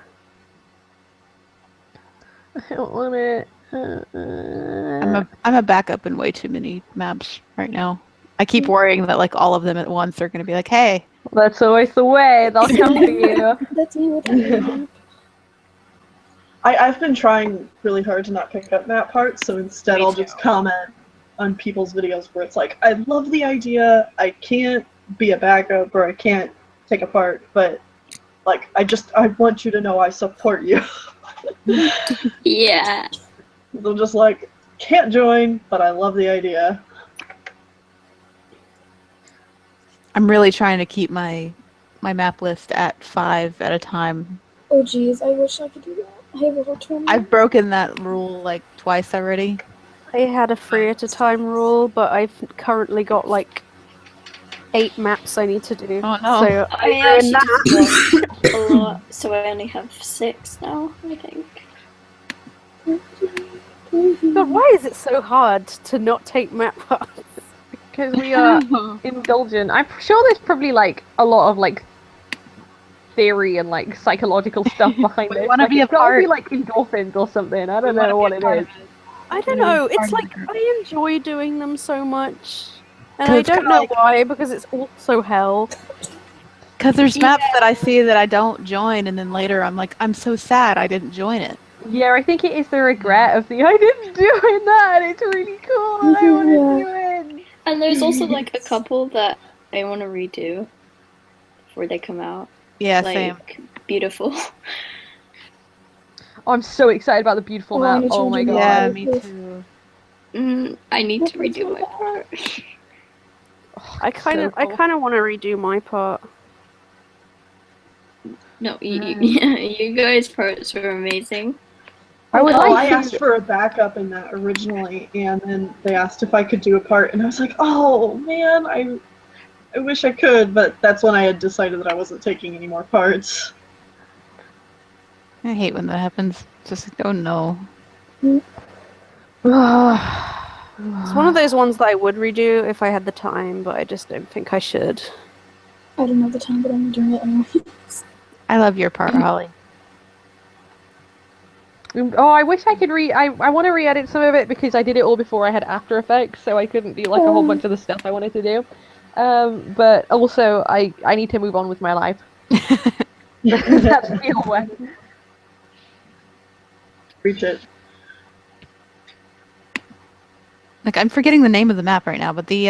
I don't want it.
I'm a backup in way too many maps right now. I keep worrying that like all of them at once are going to be like, hey.
That's always the way. They'll come to you.
That's me with that.
I've been trying really hard to not pick up map parts, so instead I'll just comment on people's videos where it's like, I love the idea, I can't be a backup or I can't take a part, but like I want you to know I support you.
Yeah.
I'm just like, can't join, but I love the idea.
I'm really trying to keep my map list at 5 at a time.
Oh geez, I wish I could do that. I have over 20.
I've broken that rule like twice already.
I had a 3 at a time rule, but I've currently got like 8 maps I need to do.
Oh no.
So
I
I
actually
ruined that.
just lost a lot, so I only have 6 now, I think.
God, why is it so hard to not take map parts?
Because we are indulgent. I'm sure there's probably like a lot of like theory and like psychological stuff behind
We
this.
wanna
Like,
be
it's
a
gotta
part.
be like endorphins or something. I don't know what it is.
I don't know. It's like I enjoy doing them so much, and I
It's
don't
kinda
know
like-
why because it's also hell.
Because there's maps that I see that I don't join, and then later I'm like, I'm so sad I didn't join it.
Yeah, I think it is the regret of the I didn't do it that. It's really cool and I want to do it.
And there's also like a couple that I want to redo before they come out.
Yeah,
Like,
same.
beautiful.
I'm so excited about the beautiful
Oh, I
map.
need to
Oh my
redo
god.
Yeah,
that.
me too.
I need to redo my part.
I kind of want to redo my part.
No, you guys' parts are amazing.
I would
I
like
asked
to.
for a backup in that originally, and then they asked if I could do a part, and I was like, oh man, I wish I could, but that's when I had decided that I wasn't taking any more parts.
I hate when that happens. Just like, oh no.
It's one of those ones that I would redo if I had the time, but I just don't think I should.
I don't have the time, but I'm doing it anyway.
I love your part, Holly.
Oh, I wish I could I want to re-edit some of it because I did it all before I had After Effects, so I couldn't do like a whole bunch of the stuff I wanted to do. But also, I need to move on with my life. That's the real way.
Reach it.
Like, I'm forgetting the name of the map right now, but the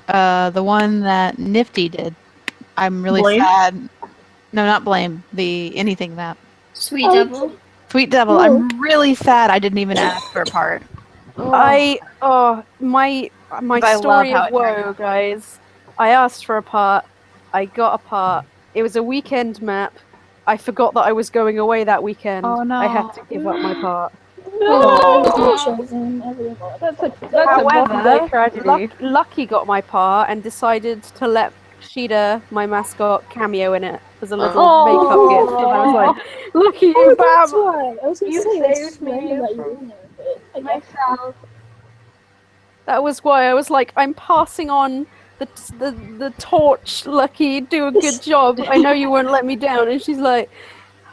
one that Nifty did. I'm really
Blame?
sad. No, not Blame. The Anything map.
Sweet Devil.
Sweet Devil. I'm really sad I didn't even ask for a part.
My
I love
story
how
of
it
woe,
turned out.
guys. I asked for a part. I got a part. It was a weekend map. I forgot that I was going away that weekend.
Oh, no.
I had to give up my part.
Chosen everyone.
That's a modern day tragedy.
Lucky got my part and decided to let Sheeta, my mascot, cameo in it as a little makeup gift. And I was like, Lucky you,
Oh, that's
Bam!
why. I was gonna
You
say it's
saved me
random that you were
from
in there, but I guess.
Myself.
That was why I was like, I'm passing on the torch, Lucky. Do a good job. I know you won't let me down. And she's like,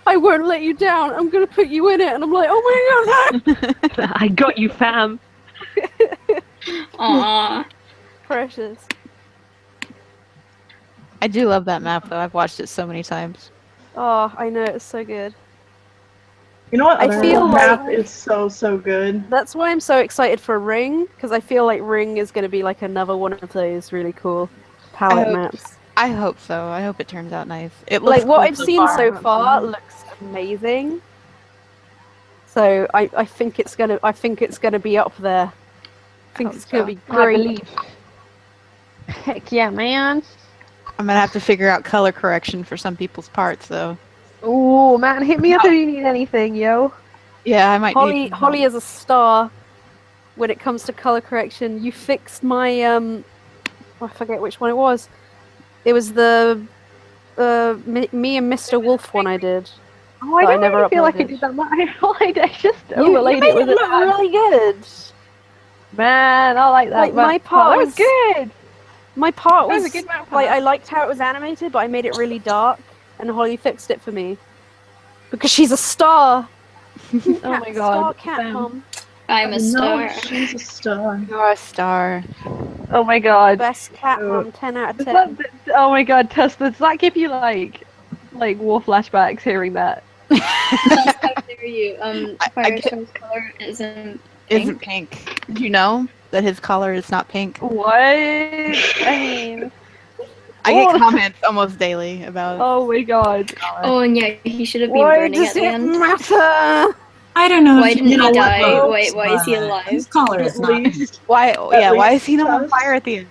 I won't let you down. I'm gonna put you in it. And I'm like, oh my god, no!
I got you, fam.
Aww.
Precious.
I do love that map, though. I've watched it so many times.
Oh, I know, it's so good.
You know what?
I
Other
feel
map
like-
is so good.
That's why I'm so excited for Ring, because I feel like Ring is going to be like another one of those really cool palette
Oh.
maps.
I hope so. I hope it turns out nice. It looks
Like what
cool
I've seen
far.
so far looks amazing. So I think it's gonna be up there. I think it's gonna be
I
great.
believe. Heck yeah, man.
I'm gonna have to figure out color correction for some people's parts, though.
Ooh, man, hit me up if you need anything, yo.
Yeah, I might. need
Holly is a star when it comes to color correction. You fixed my I forget which one it was. It was the me and Mr. Wolf one I did.
Oh, I
But I
don't
never
really feel like I
uploaded.
did that much. I just
You
overlaid
made
it with
it look really good.
Man, I like that.
Like, my
that
part
was
was-
good.
My part
That was
was
a good map.
like I liked how it was animated, but I made it really dark, and Holly fixed it for me because she's a star.
Oh my god.
Star cat
Sam.
mom.
I'm a
No,
star.
she's a star.
You're a star.
Oh my god.
Best cat mom. 10 out of
Does
10.
oh my god, Tess, does that give you like war flashbacks hearing that?
That's how dare you.
I
Firestar's color isn't
Isn't pink. Did you know that his collar is not pink?
What? I mean,
I get
Oh.
comments almost daily about
oh my god.
collar.
Oh, and yeah, he should have been
Why
burning
does
at the
it
end.
matter?
I don't know.
Why
if
didn't
you know
he
what,
die?
folks,
Why is he
but
alive?
His collar is
At
not pink.
least,
Why? Yeah. Why
least
is he not on
Tess-
fire at the end?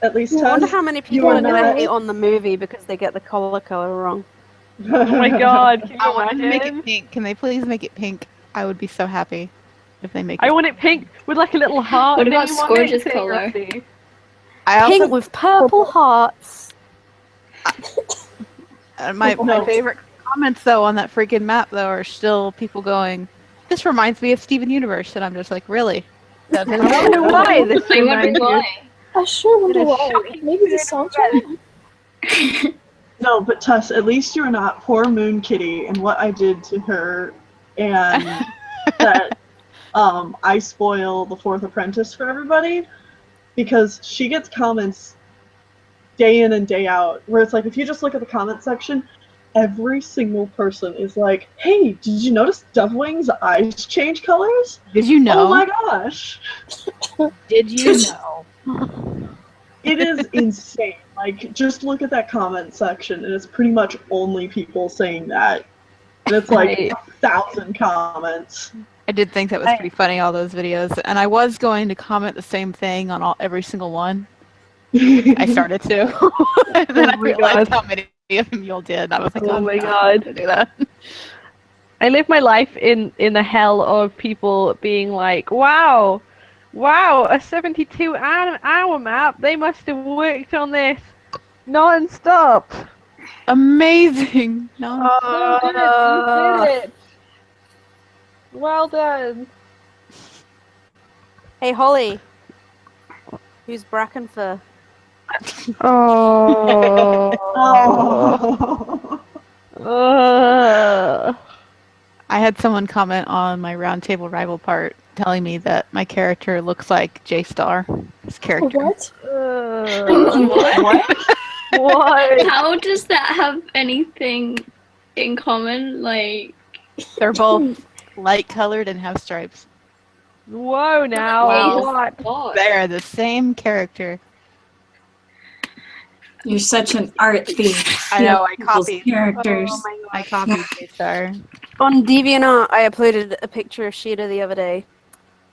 at least
I wonder
Tess,
how many
you
people
are
are gonna
not-
hate on the movie because they get the color wrong.
Oh my god, can
I
you
want them to make
imagine?
it pink. Can they please make it pink? I would be so happy if they make it.
I want it pink with like a little heart.
What about
name on
Scourge's
it, saying
color?
Rusty.
I also
Pink with purple hearts.
my
No.
favorite comments though on that freaking map though are still people going, "This reminds me of Steven Universe," and I'm just like, really? That's
I wonder why this
I wonder
reminds you.
why.
I sure wonder
It is
why.
shocking
Maybe the
to
soundtrack?
No, but Tess, at least you're not poor Moon Kitty and what I did to her, and that I spoil the Fourth Apprentice for everybody, because she gets comments day in and day out where it's like, if you just look at the comment section, every single person is like, "Hey, did you notice Dovewing's eyes change colors?
Did you know?
Oh my gosh!"
Did you know?
It is insane. Like, just look at that comment section, and it's pretty much only people saying that. And it's like
Right.
1,000 comments.
I did think that was pretty funny, all those videos, and I was going to comment the same thing on every single one. I started to, and then I
Oh my
realized
God.
how many of them y'all did. And I was like,
Oh
I'm
my
not
God.
gonna do that.
I live my life in the hell of people being like, wow, a 72-hour map. They must have worked on this non-stop.
Amazing. No,
So good, you did it. Well done.
Hey Holly. Who's Brackenfur?
Oh.
Oh.
I had someone comment on my roundtable rival part, telling me that my character looks like J-Star. His character.
What?
What?
What?
How does that have anything in common? Like,
They're both light-colored and have stripes.
Whoa, now
Wow.
what?
They're the same character.
You're such an art thief.
I know. I
People's
copied.
characters.
Oh my
I copied J-Star.
On DeviantArt, I uploaded a picture of Sheeta the other day,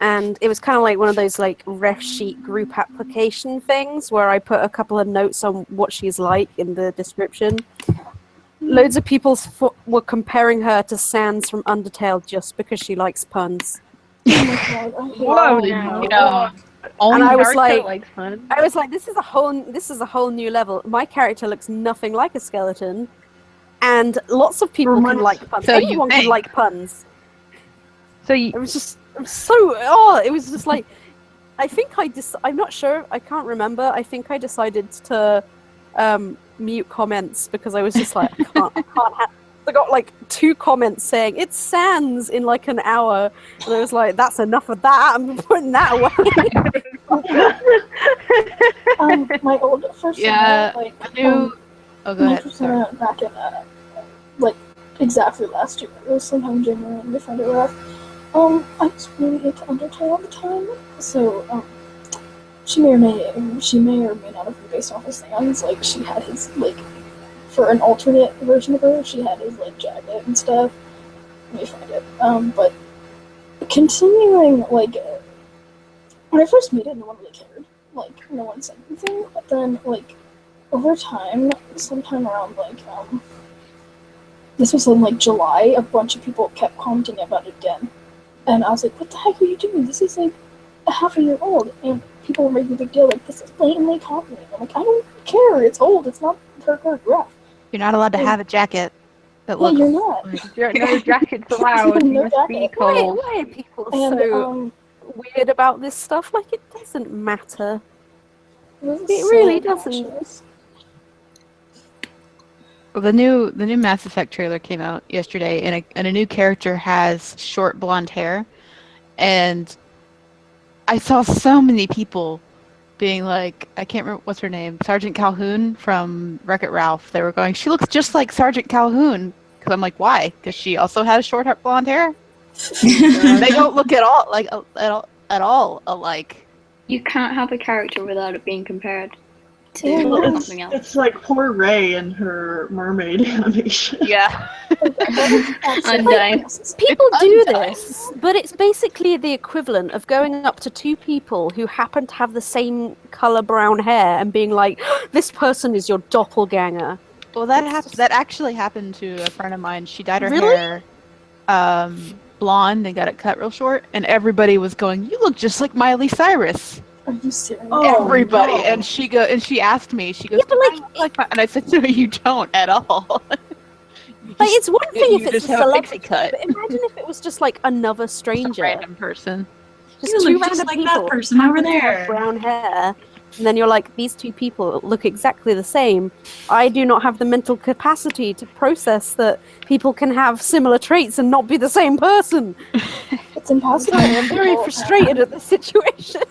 and it was kind of like one of those like ref sheet group application things where I put a couple of notes on what she's like in the description. Loads of people were comparing her to Sans from Undertale just because she likes puns.
Oh my god, I hate
Whoa,
that.
now.
You know, only
And I was
Naruto
like-
likes fun.
I was like, this is a whole new level. My character looks nothing like a skeleton, and lots of people can like puns.
So you
Anyone can
think.
like puns.
So you,
It was just it was just like I'm not sure, I can't remember. I think I decided to mute comments because I was just like I can't have I got like 2 comments saying it's Sans in like an hour, and I was like, that's enough of that. I'm putting that away.
My old first
Yeah,
like
I knew. Oh, go
my
ahead.
first
Sorry.
back in like exactly last year. It was sometime in January when we found it rough. I was really into Undertale at the time, so she may or may not have been based off his stands. Like, she had his, like, for an alternate version of her, she had his, like, jacket and stuff. Let me find it. But continuing, like, when I first made it, no one really cared. Like, no one said anything. But then, like, over time, sometime around, like, this was in, like, July, a bunch of people kept commenting about it again. And I was like, what the heck are you doing? This is, like, a half a year old. And people were making a big deal, like, this is blatantly copying. I'm like, I don't care. It's old. It's not her choreograph.
You're not allowed to have a jacket that
Yeah,
looks.
you're not.
No jackets allowed.
No
You must be
jacket.
cold.
Why are people
And,
so weird about this stuff? Like, it doesn't matter.
It
really doesn't.
Well, the new Mass Effect trailer came out yesterday, and a new character has short blonde hair, and I saw so many people being like, I can't remember what's her name, Sergeant Calhoun from Wreck-It Ralph. They were going, she looks just like Sergeant Calhoun. Because I'm like, why? Because she also has short blonde hair. They don't look at all alike.
You can't have a character without it being compared to
Well,
something else.
it's like poor Ray and her mermaid animation.
Yeah.
I'm dying.
People
It's
do
undying.
this, but it's basically the equivalent of going up to two people who happen to have the same color brown hair and being like, this person is your doppelganger.
Well, that actually happened to a friend of mine. She dyed her
Really?
hair blonde and got it cut real short, and everybody was going, you look just like Miley Cyrus.
Are you serious?
Oh,
Everybody.
no.
And she asked me, she goes,
Yeah, but,
"Do I look like and I said, no, you don't at all.
Like, it's one thing
you
if it's
just
a
have a pixie
celebrity,
cut.
but imagine if it was just like another
Just a
stranger.
random person.
Just
You
two
look just
random
like
people
that person over
who have
there.
brown hair, and then you're like, these two people look exactly the same. I do not have the mental capacity to process that people can have similar traits and not be the same person.
It's impossible.
I'm very frustrated at this situation.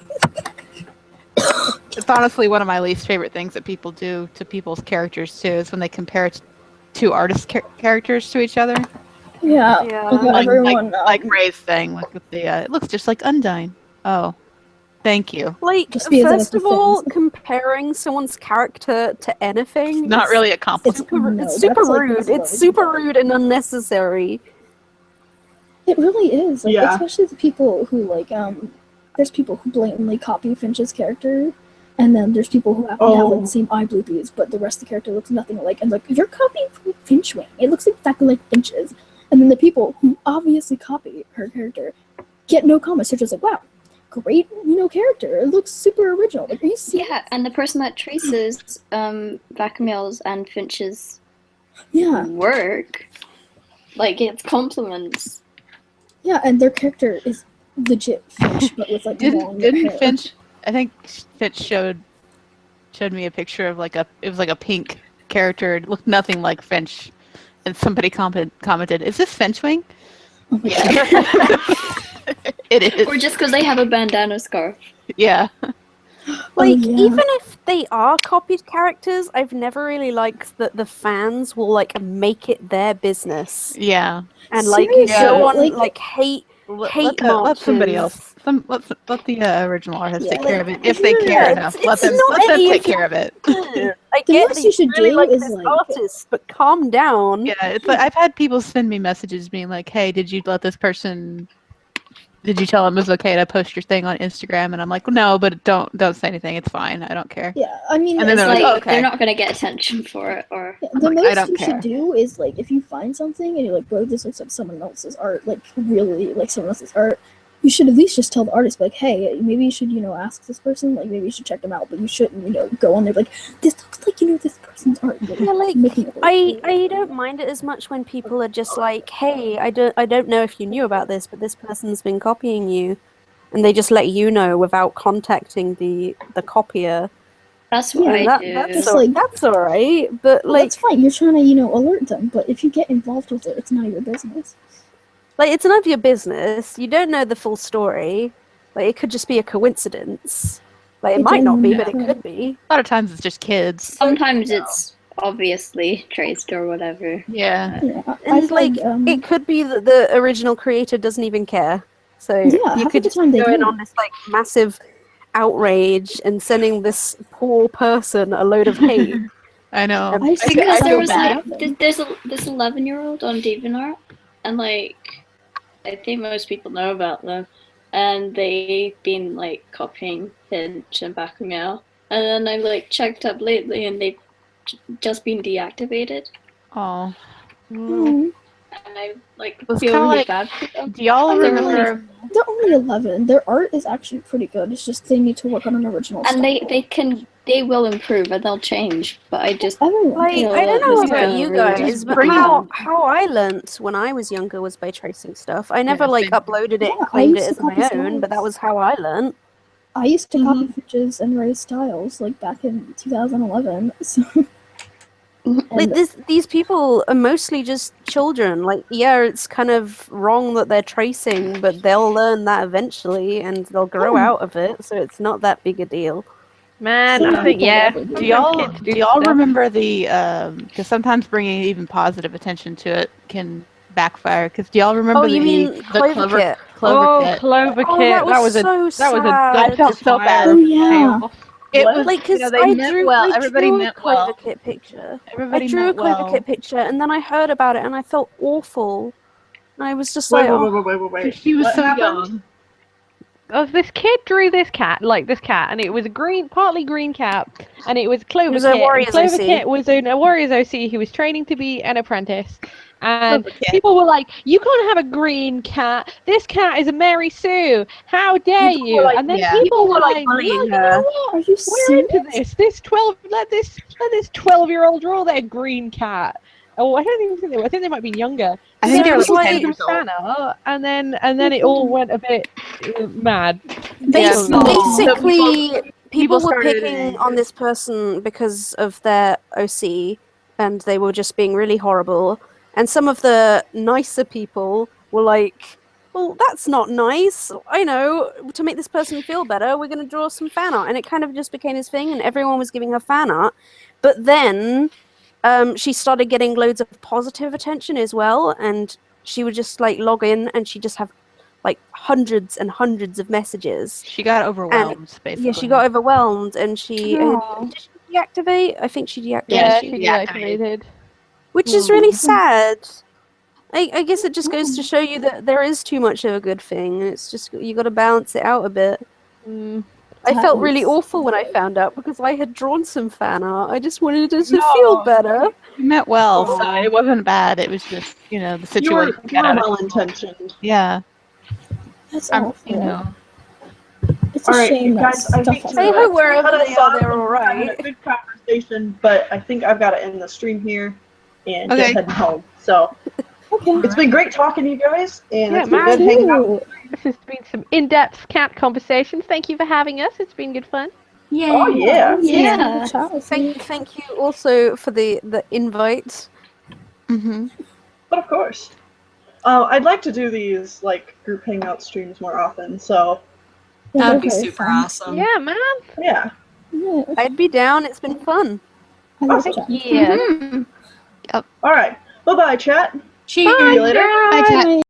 It's honestly one of my least favorite things that people do to people's characters too, is when they compare two artist characters to each other.
Yeah.
Yeah.
Like, everyone.
Like Ray's thing, like with the it looks just like Undyne. Oh, thank you.
Like,
Just because
first
that's
of all,
the
comparing someone's character to anything
Not
is
really a compliment.
it's super
that's, like,
rude.
that's what I
It's
was
super
about.
rude and unnecessary.
It really is. Like,
Yeah.
especially the people who, like, there's people who blatantly copy Finch's character, and then there's people who happen to have, like, the same eye bloopies, but the rest of the character looks nothing alike, and, like, you're copying Finchwing. It looks exactly like Finch's. And then the people who obviously copy her character get no comments. They're just like, wow, great, character. It looks super original. Like, are you serious?
Yeah, and the person that traces Vacamille's and Finch's
Yeah.
work, like, gets compliments.
Yeah, and their character is legit Finch, but with, like, long
Didn't
hair.
Finch? I think Finch showed me a picture of it was like a pink character. It looked nothing like Finch, and somebody commented, "Is this Finchwing?"
Oh my
Yeah,
God.
it is.
Or just because they have a bandana scarf.
Yeah.
Like,
yeah.
even if they are copied characters, I've never really liked that the fans will, like, make it their business.
Yeah.
And, like,
Seriously,
go on,
like-
hate
Let somebody else. Let the original artist take
Yeah,
care of
like,
it if they care
yeah,
enough.
it's
Let them
not
take
any of
care of it.
I
The
get
most
that
you should
really
do
like
is,
this
like-
artist, but calm down.
Yeah, it's like I've had people send me messages being like, "Hey, did you tell them it was okay to post your thing on Instagram?" And I'm like, "No, but don't say anything. It's fine. I don't care."
Yeah, I mean,
And then
It's
they're
like,
like, okay.
they're not going to get attention for it, or...
yeah, the
like, I
most
don't
you
care.
should do is, like, if you find something and you're like, bro, this looks like someone else's art, like, really, like, someone else's art, you should at least just tell the artist, like, hey, maybe you should, ask this person, like, maybe you should check them out, but you shouldn't, go on there, like, this looks like, this person's art.
Yeah, like,
making it look
I don't mind it as much when people are just like, hey, I don't know if you knew about this, but this person's been copying you, and they just let you know without contacting the copier.
That's what
Yeah,
I do.
It's like-
that's all right, but
Well,
like,
that's fine, you're trying to, alert them, but if you get involved with it, it's none of your business.
it's none of your business. You don't know the full story. Like, it could just be a coincidence. Like, it
It
might not be, but it
genuinely
could be.
A lot of times it's just kids.
Sometimes it's obviously traced or whatever.
Yeah.
Yeah,
And
I've
like,
had,
it could be that the original creator doesn't even care. So
Yeah,
you
half
could
of the
just
time
be
they
going
do.
on this like massive outrage and sending this poor person a load of hate.
I know.
And
I
Because
feel
there was
bad.
like there's this 11-year-old on DeviantArt, and like I think most people know about them, and they've been like copying Finch and Bakumeow, and then I like checked up lately, and they've just been deactivated,
Oh.
Mm.
and I like
It was
feel
kinda
really
like-
bad for them.
Do y'all
I mean,
remember?
They're only 11. Their art is actually pretty good. It's just they need to work on an original
And
style.
they will improve and they'll change, but I just
Everyone
Like,
feel
I don't
that
know
this
about
girl
you
really
guys,
just
but
bring them.
how I learnt when I was younger was by tracing stuff. I never
Yeah,
like
same.
uploaded it
Yeah,
and
I
claimed it
used
as
to
my
copy
own, but that
styles.
was how I learnt.
I used to copy Finch's and Ray's styles like back in 2011. So.
Like these people are mostly just children. Like, yeah, it's kind of wrong that they're tracing, but they'll learn that eventually and they'll grow out of it, so it's not that big a deal.
Man,
Some
I think
people
yeah.
never do.
Do y'all
Kids
do y'all
stuff.
remember the because sometimes bringing even positive attention to it can backfire. Because do y'all remember
Oh, you mean
the
CloverKit?
Oh,
CloverKit?
CloverKit.
Oh, that was so
I
sad.
felt so bad.
Oh, yeah.
Chaos.
It
What?
was
Like,
you
because
know, they meant well.
I
Everybody
drew
meant
a
well.
CloverKit picture.
Everybody
I drew a
meant well.
CloverKit picture, and then I heard about it, and I felt awful. And I was just
Wait,
like,
wait.
She was
What
so
happened?
young.
This kid drew this cat, and it was a partly green cat, and it was CloverKit.
was a Warriors
and
OC.
CloverKit was a Warriors OC who was training to be an apprentice. And
CloverKit.
people were like, "You can't have a green cat. This cat is a Mary Sue. How dare
People were
you?"
like-
And then
yeah.
people were like, "Well,
bullying
you know
her.
what?
Are you
We're
serious?
into this. Let this 12-year-old draw their green cat." Oh, I don't even think they were. I think they might be younger.
I
So
think
then
they were
people
like
like 10
did
years
some
old.
fan art, and then it all went a bit mad.
Bas-
Yeah.
basically, people were
started
picking
a-
on this person because of their OC, and they were just being really horrible. And some of the nicer people were like, well, that's not nice. I know, to make this person feel better, we're going to draw some fan art. And it kind of just became this thing, and everyone was giving her fan art. But then she started getting loads of positive attention as well, and she would just like log in, and she'd just have like hundreds and hundreds of messages.
She got overwhelmed, basically.
Yeah, she got overwhelmed, and she
Aw.
did she deactivate? I think she deactivated.
Yeah,
she
she
deactivated.
deactivated.
Which is really sad. I guess it just goes to show you that there is too much of a good thing. It's just you got to balance it out a bit.
Mm.
I
That
felt really
is-
awful when I found out because I had drawn some fan art. I just wanted it to
No.
feel better.
You meant well, so
Aw.
it wasn't bad. It was just the
You were
situation. got out of
well intentioned.
Yeah,
That's
I'm,
awful.
you know.
It's a
All right,
shame that
guys, I
stuff
think
like
I
that.
hope wherever
Cut us
they are,
off.
they're all
We're having
right.
a good conversation, but I think I've got to end the stream here and
Okay.
get heading home. So
Okay.
it's been great talking to you guys, and
Yeah,
it's been
mine
good hanging out.
Ooh.
This has been some in-depth cat conversations. Thank you for having us. It's been good fun.
Yeah.
Oh yeah.
Yeah.
Chat with you.
Thank you also for the invite.
Mm-hmm.
But of course, I'd like to do these like group hangout streams more often. So
Yeah,
That'd be
they're very
super
fun.
awesome.
Yeah, man.
yeah.
Yeah,
I'd be down. It's been fun.
I love
Awesome.
chatting.
Yeah.
Mhm.
All right. Bye bye, chat.
Cheers.
See you later.
Bye, chat.
Bye.